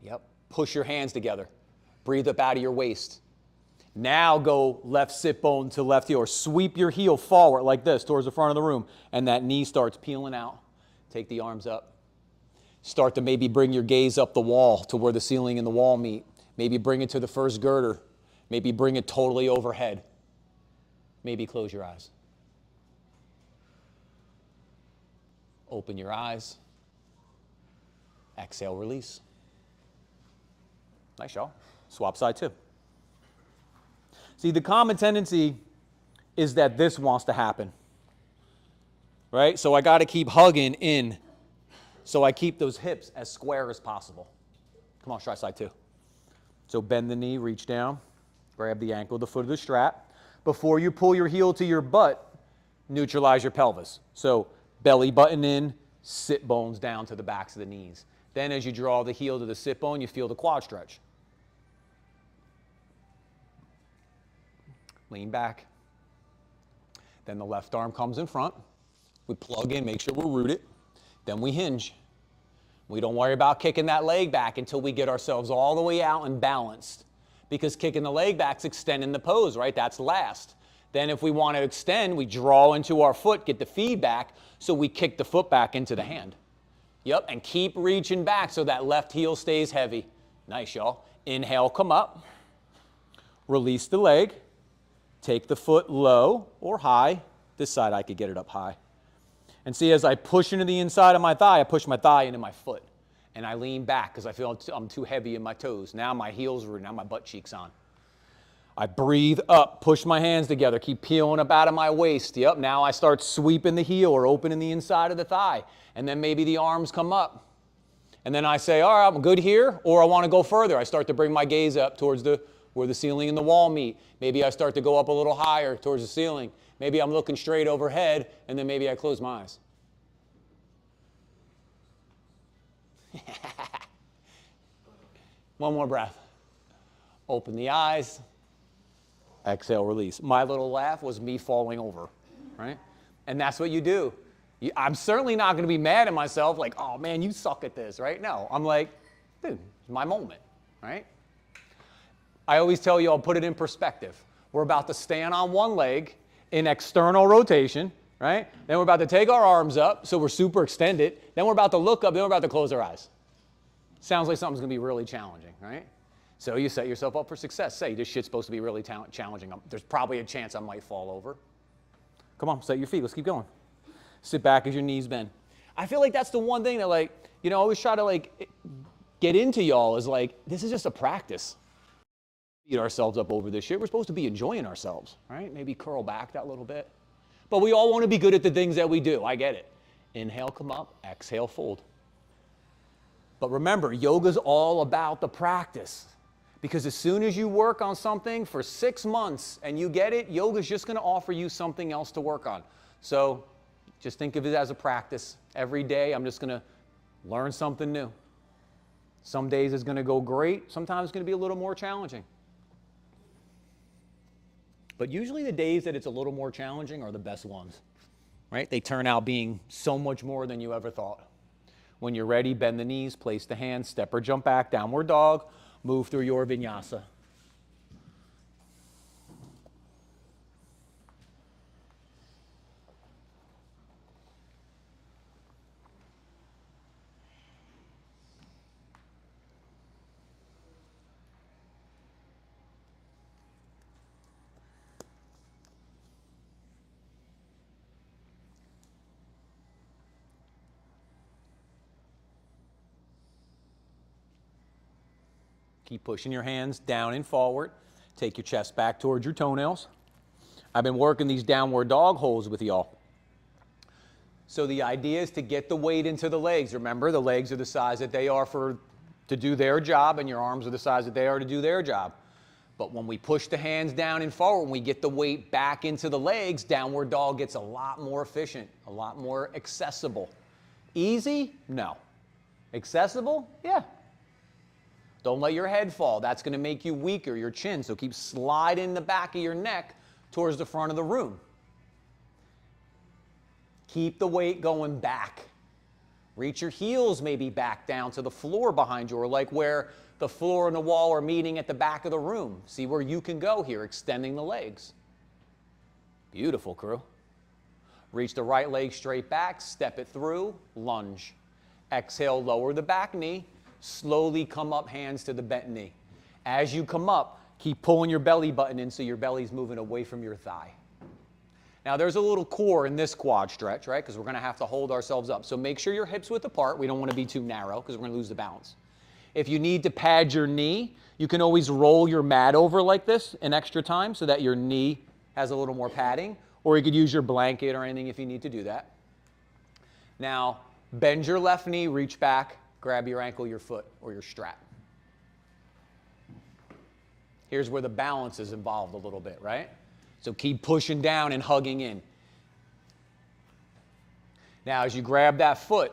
Yep. Push your hands together. Breathe up out of your waist. Now go left sit bone to left heel, or sweep your heel forward like this towards the front of the room, and that knee starts peeling out. Take the arms up. Start to maybe bring your gaze up the wall to where the ceiling and the wall meet. Maybe bring it to the first girder. Maybe bring it totally overhead. Maybe close your eyes. Open your eyes. Exhale, release. Nice, y'all. Swap side two. See, the common tendency is that this wants to happen, right? So I got to keep hugging in so I keep those hips as square as possible. Come on, try side two. So bend the knee, reach down, grab the ankle, the foot of the strap. Before you pull your heel to your butt, neutralize your pelvis. So belly button in, sit bones down to the backs of the knees. Then as you draw the heel to the sit bone, you feel the quad stretch. Lean back. Then the left arm comes in front. We plug in, make sure we're rooted. Then we hinge. We don't worry about kicking that leg back until we get ourselves all the way out and balanced. Because kicking the leg back's extending the pose, right? That's last. Then if we want to extend, we draw into our foot, get the feedback, so we kick the foot back into the hand. Yep, and keep reaching back so that left heel stays heavy. Nice, y'all. Inhale, come up. Release the leg. Take the foot low or high. This side I could get it up high. And see, as I push into the inside of my thigh, I push my thigh into my foot. And I lean back because I feel I'm too heavy in my toes. Now my heel's rooted, now my butt cheek's on. I breathe up, push my hands together, keep peeling up out of my waist. Yep, now I start sweeping the heel or opening the inside of the thigh. And then maybe the arms come up. And then I say, all right, I'm good here, or I want to go further. I start to bring my gaze up towards where the ceiling and the wall meet. Maybe I start to go up a little higher towards the ceiling. Maybe I'm looking straight overhead, and then maybe I close my eyes. One more breath. Open the eyes. Exhale, release. My little laugh was me falling over, right? And that's what you do. I'm certainly not going to be mad at myself like, oh man, you suck at this, right? No, I'm like, dude, it's my moment, right? I always tell you, I'll put it in perspective. We're about to stand on one leg in external rotation, right? Then we're about to take our arms up, so we're super extended. Then we're about to look up, then we're about to close our eyes. Sounds like something's going to be really challenging, right? So you set yourself up for success. Say, this shit's supposed to be really challenging. There's probably a chance I might fall over. Come on, set your feet. Let's keep going. Sit back as your knees bend. I feel like that's the one thing that, like, you know, I always try to, like, get into y'all is, like, this is just a practice. Beat ourselves up over this shit. We're supposed to be enjoying ourselves, right? Maybe curl back that little bit. But we all want to be good at the things that we do. I get it. Inhale, come up. Exhale, fold. But remember, yoga's all about the practice. Because as soon as you work on something for 6 months and you get it, yoga's just going to offer you something else to work on. So just think of it as a practice. Every day I'm just going to learn something new. Some days it's going to go great. Sometimes it's going to be a little more challenging. But usually the days that it's a little more challenging are the best ones, right? They turn out being so much more than you ever thought. When you're ready, bend the knees, place the hands, step or jump back, downward dog. Move through your vinyasa. Keep pushing your hands down and forward. Take your chest back towards your toenails. I've been working these downward dog holds with y'all. So the idea is to get the weight into the legs. Remember, the legs are the size that they are to do their job, and your arms are the size that they are to do their job. But when we push the hands down and forward, when we get the weight back into the legs, downward dog gets a lot more efficient, a lot more accessible. Easy? No. Accessible? Yeah. Don't let your head fall. That's going to make you weaker, your chin. So keep sliding the back of your neck towards the front of the room. Keep the weight going back. Reach your heels maybe back down to the floor behind you, or like where the floor and the wall are meeting at the back of the room. See where you can go here, extending the legs. Beautiful, crew. Reach the right leg straight back, step it through, lunge. Exhale, lower the back knee. Slowly come up, hands to the bent knee. As you come up, keep pulling your belly button in so your belly's moving away from your thigh. Now there's a little core in this quad stretch, right? Because we're going to have to hold ourselves up. So make sure your hips width apart. We don't want to be too narrow because we're going to lose the balance. If you need to pad your knee, you can always roll your mat over like this an extra time so that your knee has a little more padding. Or you could use your blanket or anything if you need to do that. Now, bend your left knee, reach back. Grab your ankle, your foot, or your strap. Here's where the balance is involved a little bit, right? So keep pushing down and hugging in. Now, as you grab that foot,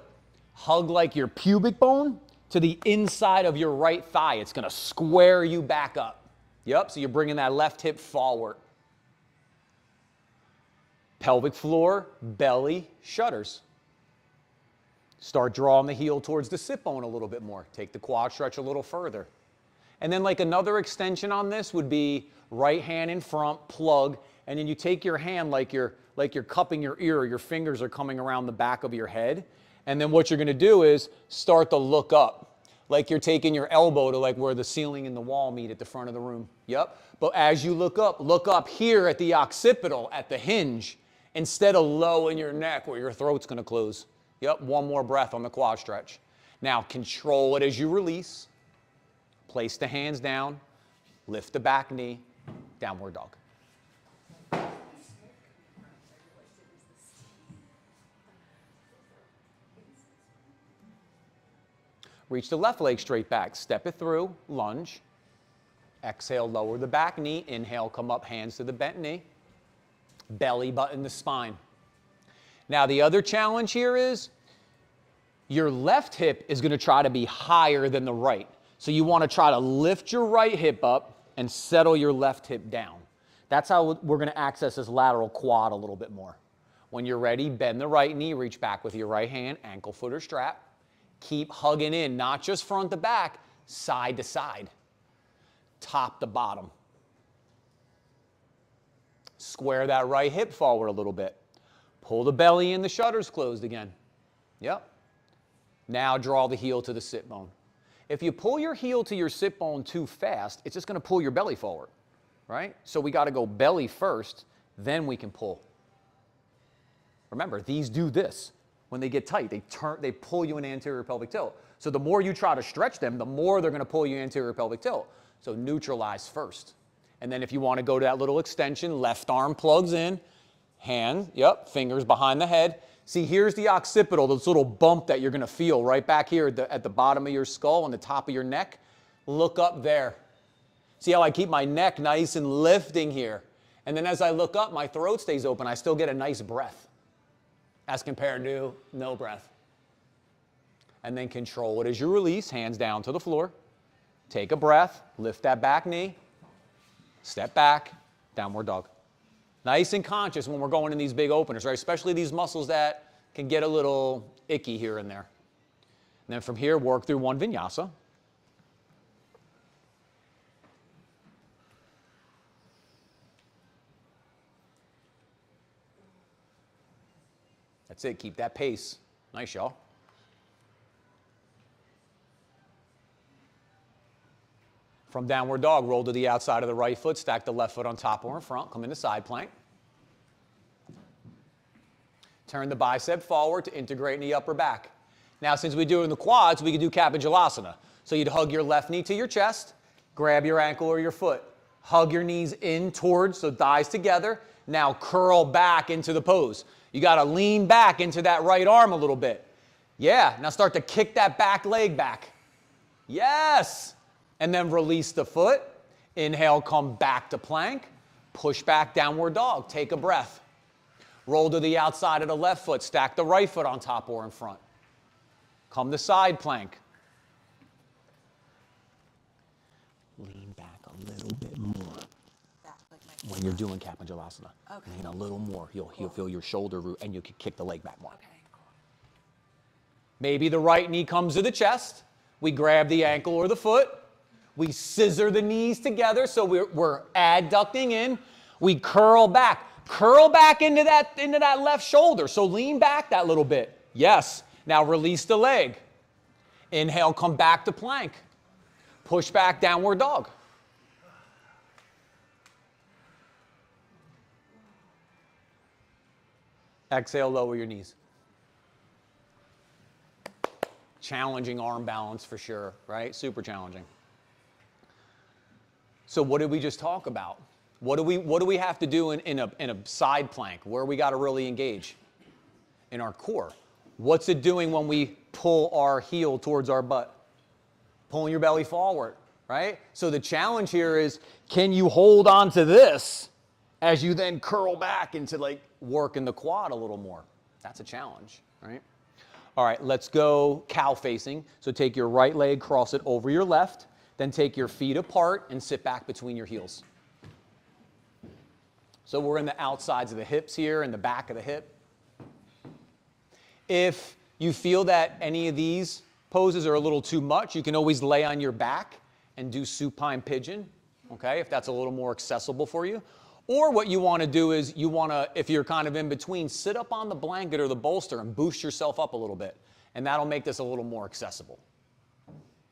hug like your pubic bone to the inside of your right thigh. It's going to square you back up. Yep, so you're bringing that left hip forward. Pelvic floor, belly, shudders. Start drawing the heel towards the sit bone a little bit more. Take the quad stretch a little further. And then like another extension on this would be right hand in front, plug, and then you take your hand like you're cupping your ear, or your fingers are coming around the back of your head. And then what you're gonna do is start to look up, like you're taking your elbow to like where the ceiling and the wall meet at the front of the room. Yep. But as you look up here at the occipital, at the hinge, instead of low in your neck where your throat's gonna close. Yep, one more breath on the quad stretch. Now control it as you release. Place the hands down. Lift the back knee. Downward dog. Reach the left leg straight back. Step it through. Lunge. Exhale, lower the back knee. Inhale, come up, hands to the bent knee. Belly button the spine. Now the other challenge here is your left hip is going to try to be higher than the right. So you want to try to lift your right hip up, and settle your left hip down. That's how we're going to access this lateral quad a little bit more. When you're ready, bend the right knee, reach back with your right hand, ankle, foot, or strap. Keep hugging in, not just front to back, side to side, top to bottom. Square that right hip forward a little bit. Pull the belly in, the shutters closed again. Yep. Now draw the heel to the sit bone. If you pull your heel to your sit bone too fast, it's just going to pull your belly forward, right? So we got to go belly first, then we can pull. Remember, these do this. When they get tight, they pull you in anterior pelvic tilt. So the more you try to stretch them, the more they're going to pull you anterior pelvic tilt. So neutralize first. And then if you want to go to that little extension, left arm plugs in, hand, yep, fingers behind the head. See, here's the occipital, this little bump that you're going to feel right back here at the bottom of your skull and the top of your neck. Look up there. See how I keep my neck nice and lifting here. And then as I look up, my throat stays open. I still get a nice breath as compared to no breath. And then control it as you release, hands down to the floor. Take a breath, lift that back knee, step back, downward dog. Nice and conscious when we're going in these big openers, right? Especially these muscles that can get a little icky here and there. And then from here, work through one vinyasa. That's it. Keep that pace. Nice, y'all. From downward dog, roll to the outside of the right foot, stack the left foot on top or in front, come into side plank. Turn the bicep forward to integrate in the upper back. Now, since we do it in the quads, we can do Kappajalasana. So you'd hug your left knee to your chest, grab your ankle or your foot, hug your knees in towards, so thighs together. Now curl back into the pose. You got to lean back into that right arm a little bit. Yeah, now start to kick that back leg back. Yes! And then release the foot. Inhale, come back to plank. Push back, downward dog. Take a breath. Roll to the outside of the left foot. Stack the right foot on top or in front. Come to side plank. Lean back a little bit more when you're doing Kappajalasana. Okay. Lean a little more. You'll feel your shoulder root and you can kick the leg back more. Okay, cool. Maybe the right knee comes to the chest. We grab the ankle or the foot. We scissor the knees together, so we're adducting in. We curl back into that left shoulder. So lean back that little bit. Yes. Now release the leg. Inhale, come back to plank. Push back, downward dog. Exhale, lower your knees. Challenging arm balance for sure, right? Super challenging. So what did we just talk about? What do we have to do in a side plank where we got to really engage? In our core. What's it doing when we pull our heel towards our butt? Pulling your belly forward, right? So the challenge here is, can you hold on to this as you then curl back into like working the quad a little more? That's a challenge, right? All right, let's go cow facing. So take your right leg, cross it over your left. Then take your feet apart and sit back between your heels. So we're in the outsides of the hips here and the back of the hip. If you feel that any of these poses are a little too much, you can always lay on your back and do supine pigeon, okay, if that's a little more accessible for you. Or what you want to do is you want to, if you're kind of in between, sit up on the blanket or the bolster and boost yourself up a little bit. And that'll make this a little more accessible.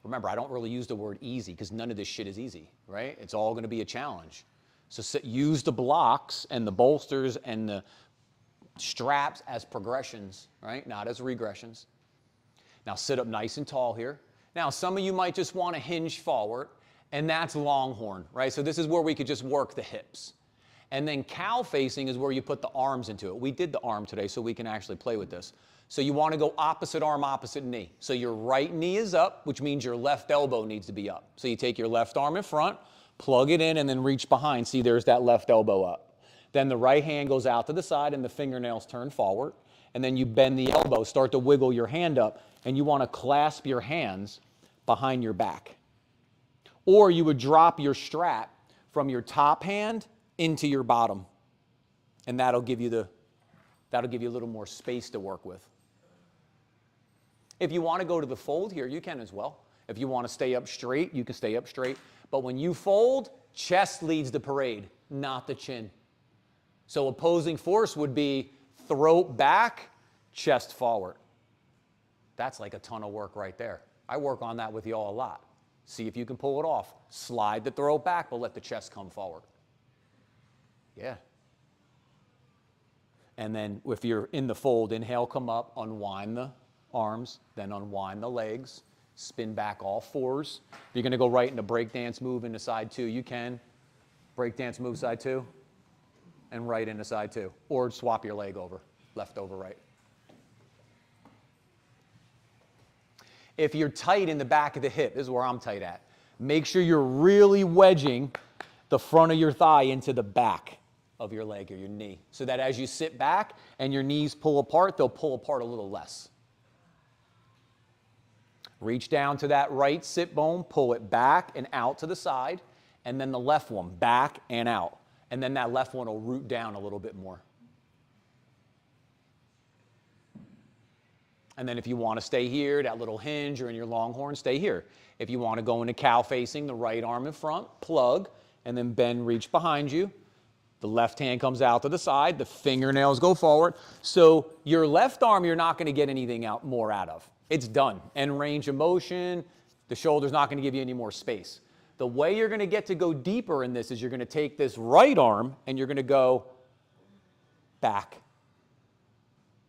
Remember, I don't really use the word easy because none of this shit is easy, right? It's all going to be a challenge. So use the blocks and the bolsters and the straps as progressions, right? Not as regressions. Now sit up nice and tall here. Now some of you might just want to hinge forward, and that's longhorn, right? So this is where we could just work the hips. And then cow facing is where you put the arms into it. We did the arm today, so we can actually play with this. So you want to go opposite arm, opposite knee. So your right knee is up, which means your left elbow needs to be up. So you take your left arm in front, plug it in, and then reach behind. See, there's that left elbow up. Then the right hand goes out to the side, and the fingernails turn forward. And then you bend the elbow, start to wiggle your hand up, and you want to clasp your hands behind your back. Or you would drop your strap from your top hand into your bottom. And that'll give you a little more space to work with. If you want to go to the fold here, you can as well. If you want to stay up straight, you can stay up straight. But when you fold, chest leads the parade, not the chin. So opposing force would be throat back, chest forward. That's like a ton of work right there. I work on that with y'all a lot. See if you can pull it off. Slide the throat back, but let the chest come forward. Yeah. And then if you're in the fold, inhale, come up, unwind the arms, then unwind the legs, spin back all fours. If you're going to go right into breakdance move into side two, you can. Breakdance move side two, and right into side two. Or swap your leg over, left over right. If you're tight in the back of the hip, this is where I'm tight at. Make sure you're really wedging the front of your thigh into the back of your leg or your knee, so that as you sit back and your knees pull apart, they'll pull apart a little less. Reach down to that right sit bone, pull it back and out to the side, and then the left one back and out. And then that left one will root down a little bit more. And then if you want to stay here, that little hinge or in your longhorn, stay here. If you want to go into cow facing, the right arm in front, plug, and then bend, reach behind you. The left hand comes out to the side, the fingernails go forward. So your left arm, you're not going to get anything more out of. It's done. End range of motion, the shoulder's not going to give you any more space. The way you're going to get to go deeper in this is you're going to take this right arm and you're going to go back.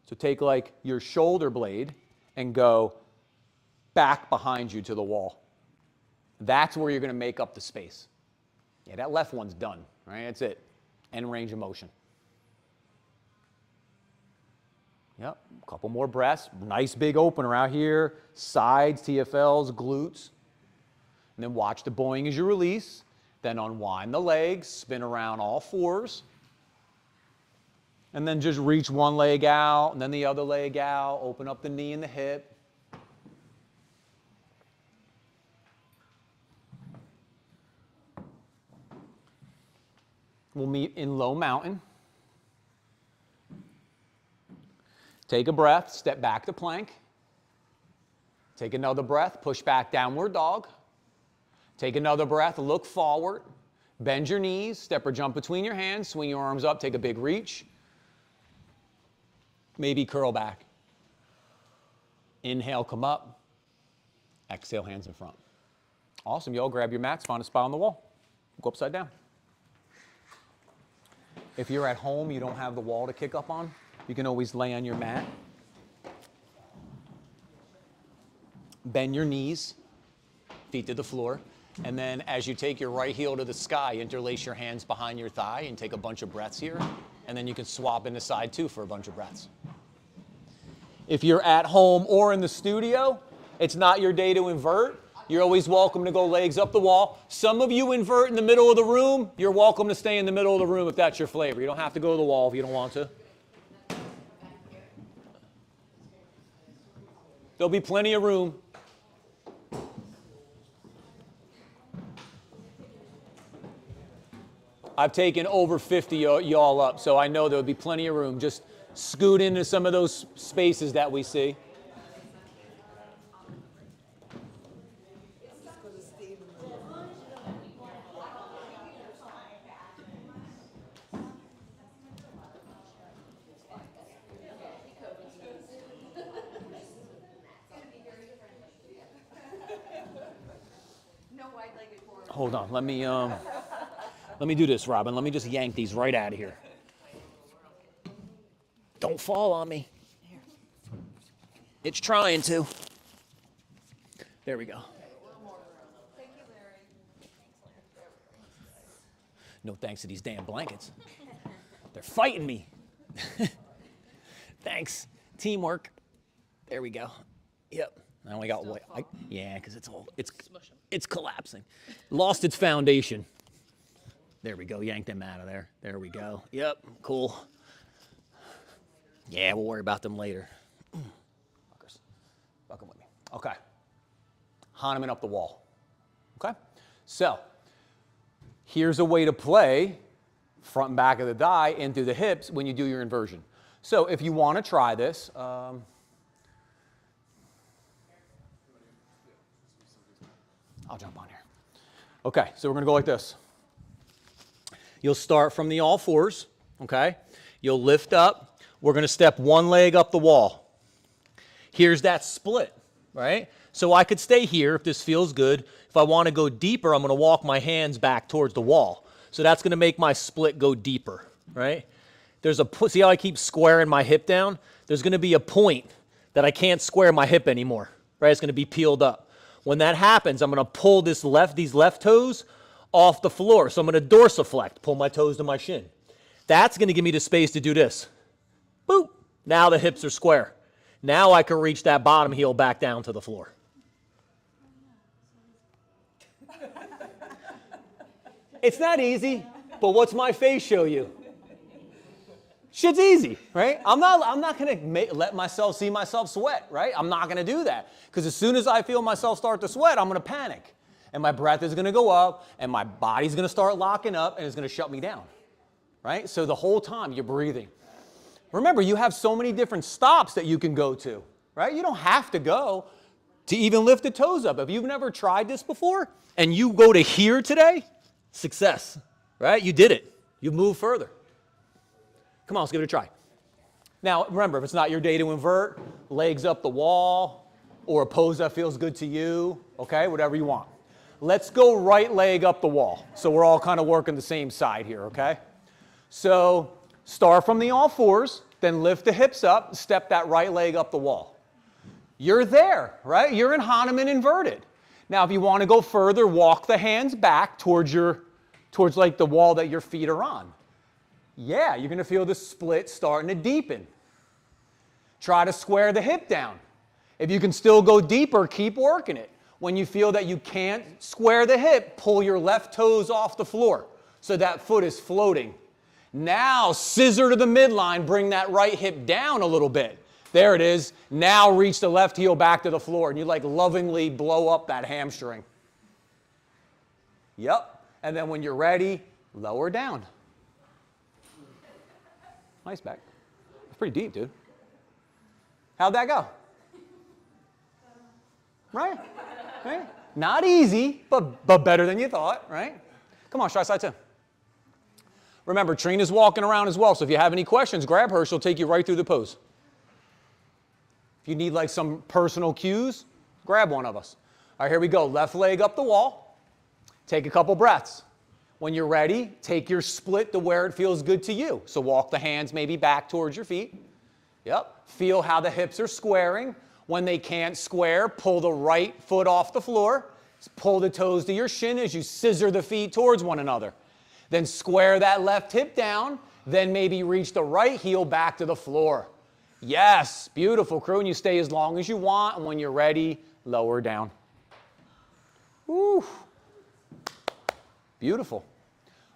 So take like your shoulder blade and go back behind you to the wall. That's where you're going to make up the space. Yeah, that left one's done, right? That's it. End range of motion. Yep, a couple more breaths. Nice big opener out here. Sides, TFLs, glutes. And then watch the bowing as you release. Then unwind the legs, spin around all fours. And then just reach one leg out, and then the other leg out. Open up the knee and the hip. We'll meet in low mountain. Take a breath, step back to plank. Take another breath, push back, downward dog. Take another breath, look forward. Bend your knees, step or jump between your hands, swing your arms up, take a big reach. Maybe curl back. Inhale, come up. Exhale, hands in front. Awesome, y'all grab your mats, find a spot on the wall. Go upside down. If you're at home, you don't have the wall to kick up on, you can always lay on your mat. Bend your knees, feet to the floor. And then as you take your right heel to the sky, interlace your hands behind your thigh and take a bunch of breaths here. And then you can swap into side two for a bunch of breaths. If you're at home or in the studio, it's not your day to invert. You're always welcome to go legs up the wall. Some of you invert in the middle of the room. You're welcome to stay in the middle of the room if that's your flavor. You don't have to go to the wall if you don't want to. There'll be plenty of room. I've taken over 50 y'all up, so I know there'll be plenty of room. Just scoot into some of those spaces that we see. Hold on, let me do this, Robin. Let me just yank these right out of here. Don't fall on me. It's trying to. There we go. No thanks to these damn blankets. They're fighting me. Thanks. Teamwork. There we go. Yep. I only got one. Yeah, because it's collapsing. Lost its foundation. There we go. Yank them out of there. There we go. Yep. Cool. Yeah, we'll worry about them later. Fuckers. Fuck them with me. Okay. Hahnemann up the wall. Okay? So, here's a way to play front and back of the thigh and through the hips when you do your inversion. So if you want to try this, I'll jump on here. Okay, so we're going to go like this. You'll start from the all fours, okay? You'll lift up. We're going to step one leg up the wall. Here's that split, right? So I could stay here if this feels good. If I want to go deeper, I'm going to walk my hands back towards the wall. So that's going to make my split go deeper, right? See how I keep squaring my hip down? There's going to be a point that I can't square my hip anymore, right? It's going to be peeled up. When that happens, I'm going to pull these left toes off the floor. So I'm going to dorsiflect, pull my toes to my shin. That's going to give me the space to do this. Boop. Now the hips are square. Now I can reach that bottom heel back down to the floor. It's not easy, but what's my face show you? Shit's easy, right? I'm not going to let myself see myself sweat, right? I'm not going to do that. Because as soon as I feel myself start to sweat, I'm going to panic. And my breath is going to go up, and my body's going to start locking up, and it's going to shut me down, right? So the whole time you're breathing. Remember, you have so many different stops that you can go to, right? You don't have to go to even lift the toes up. If you've never tried this before, and you go to here today, success, right? You did it. You moved further. Come on, let's give it a try. Now, remember, if it's not your day to invert, legs up the wall, or a pose that feels good to you, okay, whatever you want. Let's go right leg up the wall. So we're all kind of working the same side here, okay? So start from the all fours, then lift the hips up, step that right leg up the wall. You're there, right? You're in Hanuman inverted. Now, if you want to go further, walk the hands back towards like the wall that your feet are on. Yeah, you're going to feel the split starting to deepen. Try to square the hip down. If you can still go deeper, keep working it. When you feel that you can't square the hip, pull your left toes off the floor so that foot is floating. Now, scissor to the midline, bring that right hip down a little bit. There it is. Now reach the left heel back to the floor, and you like lovingly blow up that hamstring. Yep. And then when you're ready, lower down. Nice back. It's pretty deep, dude. How'd that go? Right? Right? Not easy, but better than you thought, right? Come on, try side two. Remember, Trina's walking around as well, so if you have any questions, grab her. She'll take you right through the pose. If you need like some personal cues, grab one of us. All right, here we go. Left leg up the wall. Take a couple breaths. When you're ready, take your split to where it feels good to you. So walk the hands maybe back towards your feet. Yep. Feel how the hips are squaring. When they can't square, pull the right foot off the floor. Pull the toes to your shin as you scissor the feet towards one another. Then square that left hip down. Then maybe reach the right heel back to the floor. Yes, beautiful, crew. And you stay as long as you want. And when you're ready, lower down. Woo. Beautiful.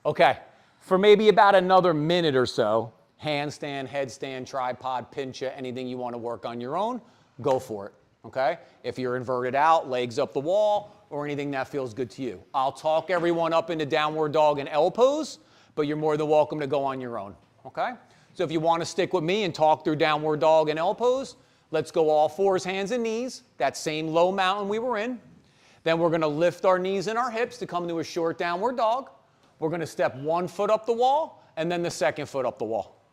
Okay, for maybe about another minute or so, handstand, headstand, tripod, pincha, anything you want to work on your own, go for it, okay? If you're inverted out, legs up the wall, or anything that feels good to you. I'll talk everyone up into downward dog and L pose, but you're more than welcome to go on your own, okay? So if you want to stick with me and talk through downward dog and L pose, let's go all fours, hands and knees, that same low mountain we were in. Then we're going to lift our knees and our hips to come to a short downward dog. We're going to step one foot up the wall and then the second foot up the wall.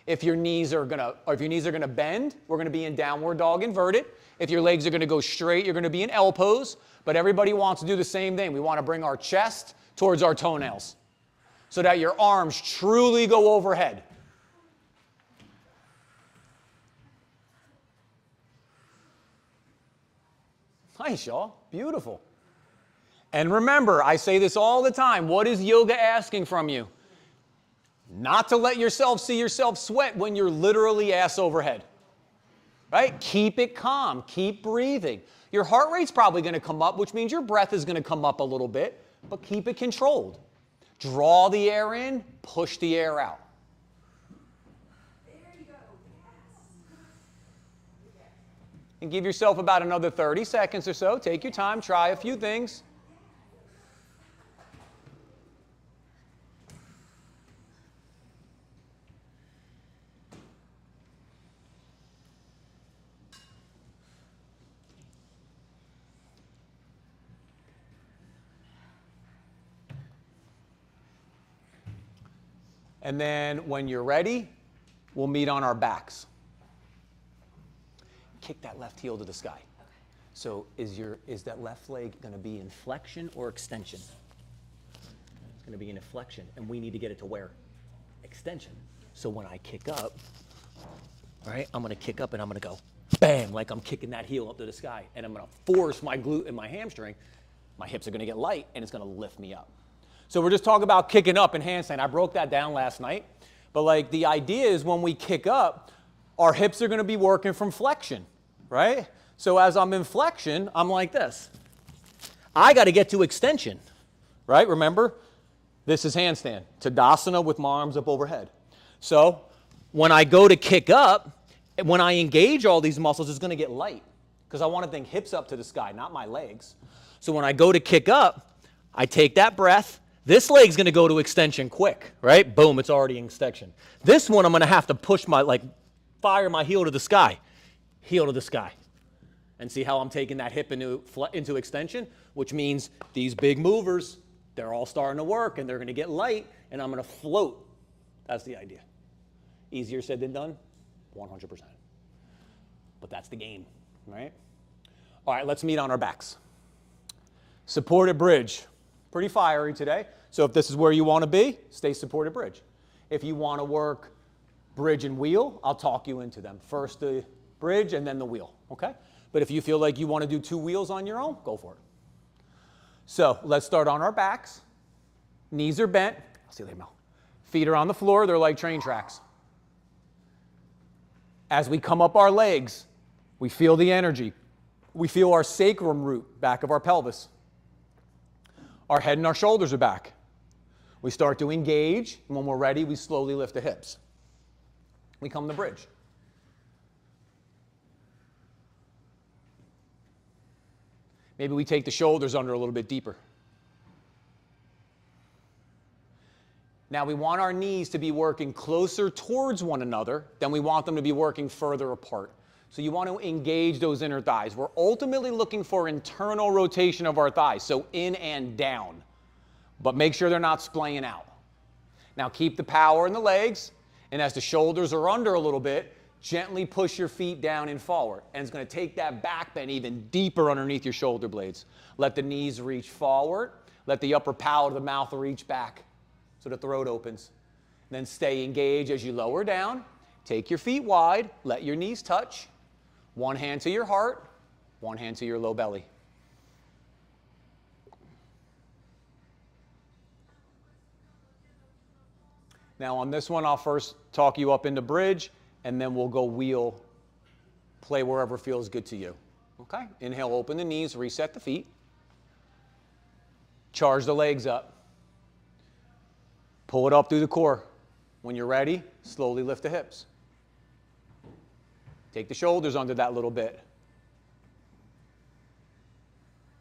If your knees are going to bend, we're going to be in downward dog inverted. If your legs are going to go straight, you're going to be in L pose. But everybody wants to do the same thing. We want to bring our chest towards our toenails so that your arms truly go overhead. Nice, y'all. Beautiful. And remember, I say this all the time. What is yoga asking from you? Not to let yourself see yourself sweat when you're literally ass overhead. Right? Keep it calm. Keep breathing. Your heart rate's probably going to come up, which means your breath is going to come up a little bit, but keep it controlled. Draw the air in, push the air out. And give yourself about another 30 seconds or so. Take your time. Try a few things. And then when you're ready, we'll meet on our backs. Kick that left heel to the sky. So is that left leg going to be in flexion or extension? It's going to be in a flexion, and we need to get it to where? Extension. So when I kick up, right, I'm going to kick up and I'm going to go bam, like I'm kicking that heel up to the sky, and I'm going to force my glute and my hamstring. My hips are going to get light, and it's going to lift me up. So we're just talking about kicking up and handstand. I broke that down last night, but like the idea is when we kick up, our hips are going to be working from flexion, right? So as I'm in flexion, I'm like this. I got to get to extension, right? Remember, this is handstand, Tadasana with my arms up overhead. So when I go to kick up, when I engage all these muscles, it's going to get light because I want to think hips up to the sky, not my legs. So when I go to kick up, I take that breath. This leg's going to go to extension quick, right? Boom, it's already in extension. This one, I'm going to have to push fire my heel to the sky, heel to the sky. And see how I'm taking that hip into extension, which means these big movers, they're all starting to work, and they're going to get light, and I'm going to float. That's the idea. Easier said than done? 100%. But that's the game, right? All right, let's meet on our backs. Supported bridge. Pretty fiery today. So if this is where you want to be, stay supported bridge. If you want to work bridge and wheel, I'll talk you into them. First the bridge and then the wheel, okay? But if you feel like you want to do 2 wheels on your own, go for it. So let's start on our backs. Knees are bent. I'll see you later, Mel. Feet are on the floor. They're like train tracks. As we come up our legs, we feel the energy. We feel our sacrum root, back of our pelvis. Our head and our shoulders are back. We start to engage, and when we're ready, we slowly lift the hips. We come to bridge. Maybe we take the shoulders under a little bit deeper. Now we want our knees to be working closer towards one another than we want them to be working further apart. So you want to engage those inner thighs. We're ultimately looking for internal rotation of our thighs, so in and down. But make sure they're not splaying out. Now keep the power in the legs, and as the shoulders are under a little bit, gently push your feet down and forward. And it's going to take that back bend even deeper underneath your shoulder blades. Let the knees reach forward. Let the upper palate of the mouth reach back so the throat opens. Then stay engaged as you lower down. Take your feet wide. Let your knees touch. One hand to your heart, one hand to your low belly. Now on this one, I'll first talk you up into bridge, and then we'll go wheel, play wherever feels good to you. Okay? Inhale, open the knees, reset the feet. Charge the legs up. Pull it up through the core. When you're ready, slowly lift the hips. Take the shoulders under that little bit.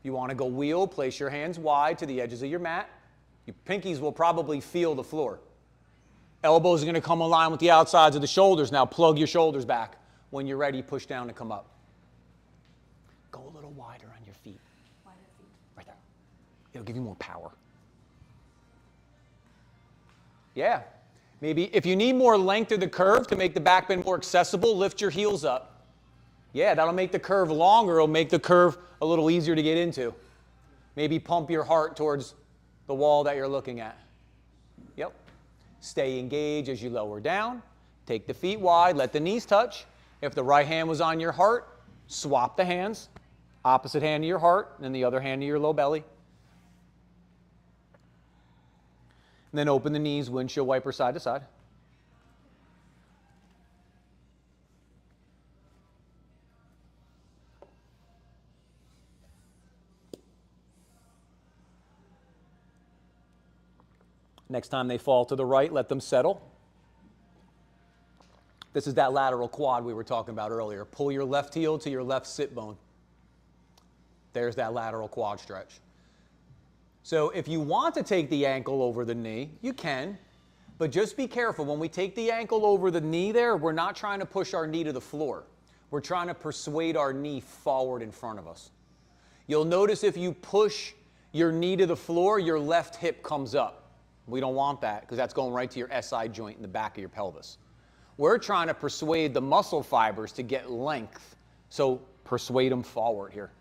You want to go wheel, place your hands wide to the edges of your mat. Your pinkies will probably feel the floor. Elbows are going to come in line with the outsides of the shoulders. Now plug your shoulders back. When you're ready, push down and come up. Go a little wider on your feet. Wider feet. Right there. It'll give you more power. Yeah. Maybe if you need more length of the curve to make the back bend more accessible, lift your heels up. Yeah, that'll make the curve longer. It'll make the curve a little easier to get into. Maybe pump your heart towards the wall that you're looking at. Yep. Stay engaged as you lower down. Take the feet wide. Let the knees touch. If the right hand was on your heart, swap the hands. Opposite hand to your heart, and then the other hand to your low belly. And then open the knees, windshield wiper side to side. Next time they fall to the right, let them settle. This is that lateral quad we were talking about earlier. Pull your left heel to your left sit bone. There's that lateral quad stretch. So if you want to take the ankle over the knee, you can, but just be careful. When we take the ankle over the knee there, we're not trying to push our knee to the floor. We're trying to persuade our knee forward in front of us. You'll notice if you push your knee to the floor, your left hip comes up. We don't want that because that's going right to your SI joint in the back of your pelvis. We're trying to persuade the muscle fibers to get length. So persuade them forward here.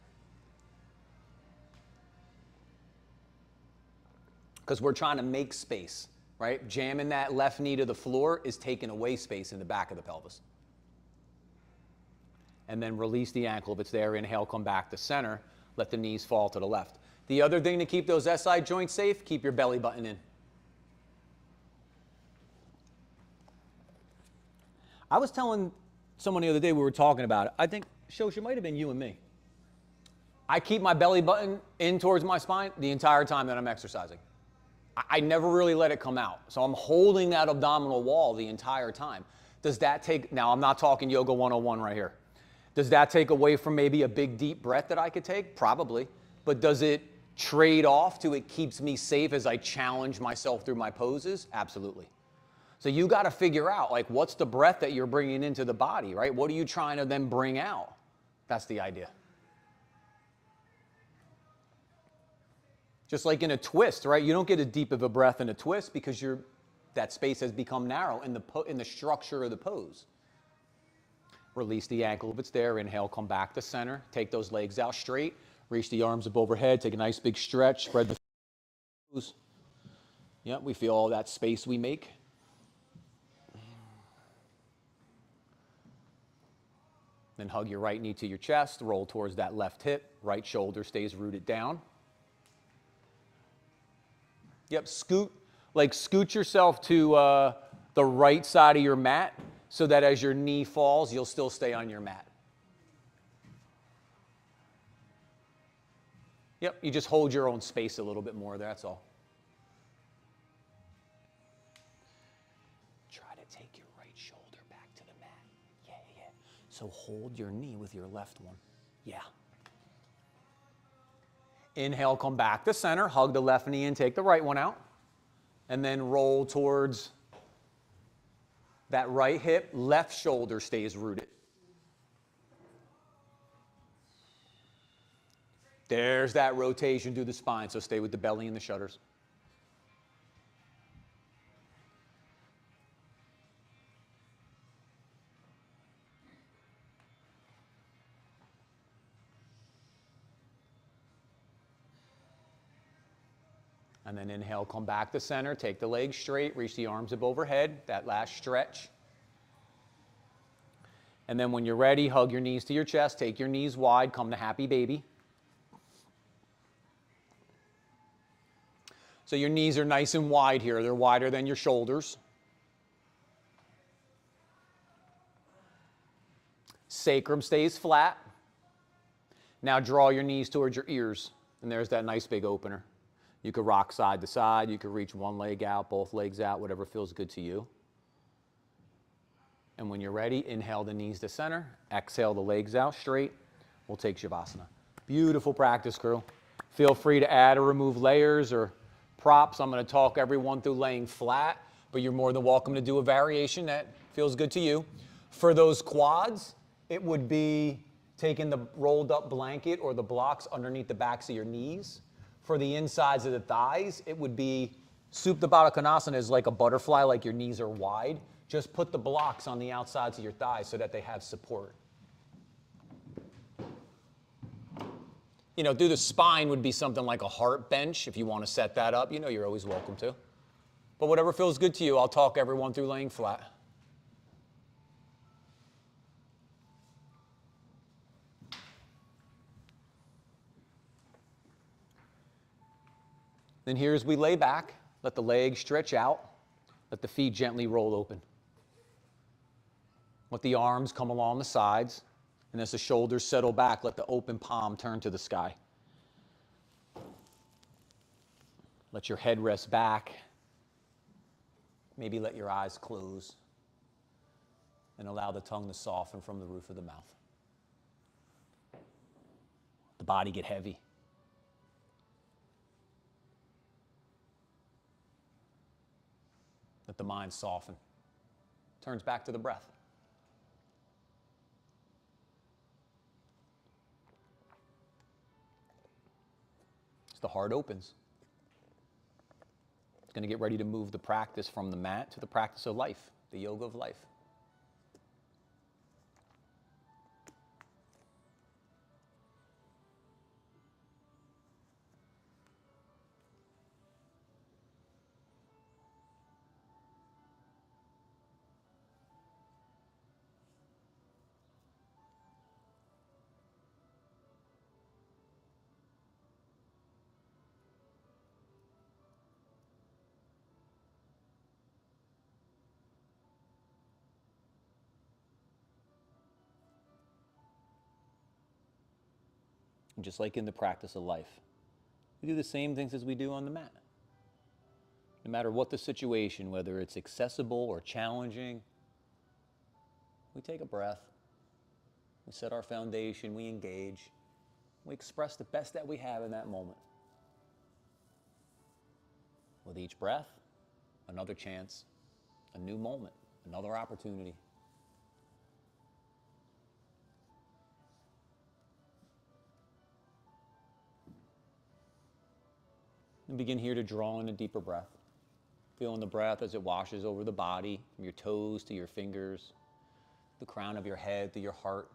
Because we're trying to make space, right? Jamming that left knee to the floor is taking away space in the back of the pelvis. And then release the ankle if it's there. Inhale, come back to center. Let the knees fall to the left. The other thing to keep those SI joints safe, keep your belly button in. I was telling someone the other day, we were talking about it. I think, Shosh, it might have been you and me. I keep my belly button in towards my spine the entire time that I'm exercising. I never really let it come out. So I'm holding that abdominal wall the entire time. Does that take, now I'm not talking yoga 101 right here. Does that take away from maybe a big deep breath that I could take? Probably. But does it trade off to it keeps me safe as I challenge myself through my poses? Absolutely. So you got to figure out, like, what's the breath that you're bringing into the body, right? What are you trying to then bring out? That's the idea. Just like in a twist, right? You don't get as deep of a breath in a twist because that space has become narrow in the structure of the pose. Release the ankle if it's there. Inhale, come back to center. Take those legs out straight. Reach the arms up overhead. Take a nice big stretch. Spread the toes. Yep, we feel all that space we make. Then hug your right knee to your chest. Roll towards that left hip. Right shoulder stays rooted down. Yep, scoot yourself to the right side of your mat so that as your knee falls, you'll still stay on your mat. Yep, you just hold your own space a little bit more, that's all. Try to take your right shoulder back to the mat. Yeah. So hold your knee with your left one. Yeah. Inhale, come back to center. Hug the left knee and take the right one out. And then roll towards that right hip. Left shoulder stays rooted. There's that rotation through the spine, so stay with the belly and the shutters. And then inhale, come back to center, take the legs straight, reach the arms up overhead, that last stretch. And then when you're ready, hug your knees to your chest, take your knees wide, come to happy baby. So your knees are nice and wide here. They're wider than your shoulders. Sacrum stays flat. Now draw your knees towards your ears, and there's that nice big opener. You could rock side to side. You could reach one leg out, both legs out, whatever feels good to you. And when you're ready, inhale the knees to center. Exhale the legs out straight. We'll take Shavasana. Beautiful practice, crew. Feel free to add or remove layers or props. I'm going to talk everyone through laying flat, but you're more than welcome to do a variation that feels good to you. For those quads, it would be taking the rolled up blanket or the blocks underneath the backs of your knees. For the insides of the thighs, it would be Supta Baddha Konasana is like a butterfly, like your knees are wide. Just put the blocks on the outsides of your thighs so that they have support. You know, through the spine would be something like a heart bench. If you want to set that up, you know you're always welcome to. But whatever feels good to you, I'll talk everyone through laying flat. Then here as we lay back, let the legs stretch out. Let the feet gently roll open. Let the arms come along the sides. And as the shoulders settle back, let the open palm turn to the sky. Let your head rest back. Maybe let your eyes close. And allow the tongue to soften from the roof of the mouth. The body get heavy. Let the mind soften. Turns back to the breath. As the heart opens. It's going to get ready to move the practice from the mat to the practice of life, the yoga of life. And just like in the practice of life, we do the same things as we do on the mat. No matter what the situation, whether it's accessible or challenging, we take a breath, we set our foundation, we engage, we express the best that we have in that moment. With each breath, another chance, a new moment, another opportunity. And begin here to draw in a deeper breath. Feeling the breath as it washes over the body, from your toes to your fingers, the crown of your head to your heart.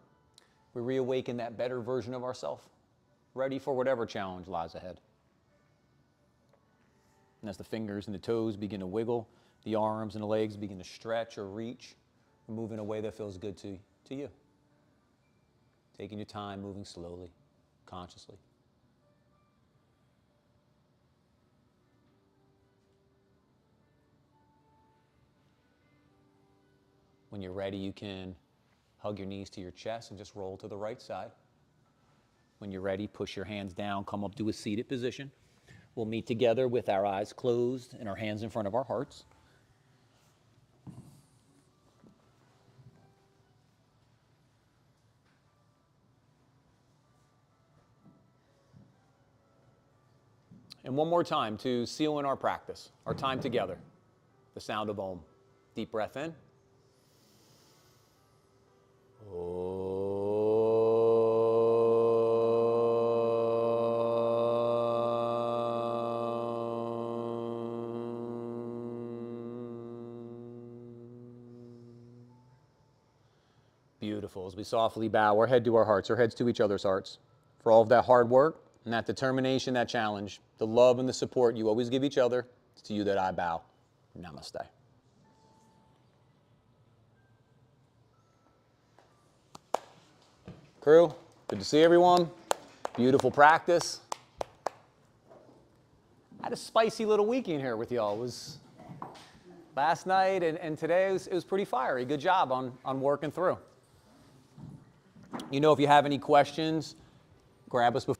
We reawaken that better version of ourselves, ready for whatever challenge lies ahead. And as the fingers and the toes begin to wiggle, the arms and the legs begin to stretch or reach, or move in a way that feels good to you. Taking your time, moving slowly, consciously. When you're ready, you can hug your knees to your chest and just roll to the right side. When you're ready, push your hands down, come up to a seated position. We'll meet together with our eyes closed and our hands in front of our hearts. And one more time to seal in our practice, our time together, the sound of Om. Deep breath in. Beautiful. As we softly bow our head to our hearts, our heads to each other's hearts, for all of that hard work and that determination, that challenge, the love and the support you always give each other, it's to you that I bow. Namaste. Crew, good to see everyone. Beautiful practice. I had a spicy little weekend here with y'all. It was last night and today it was pretty fiery. Good job on working through. You know, if you have any questions, grab us before.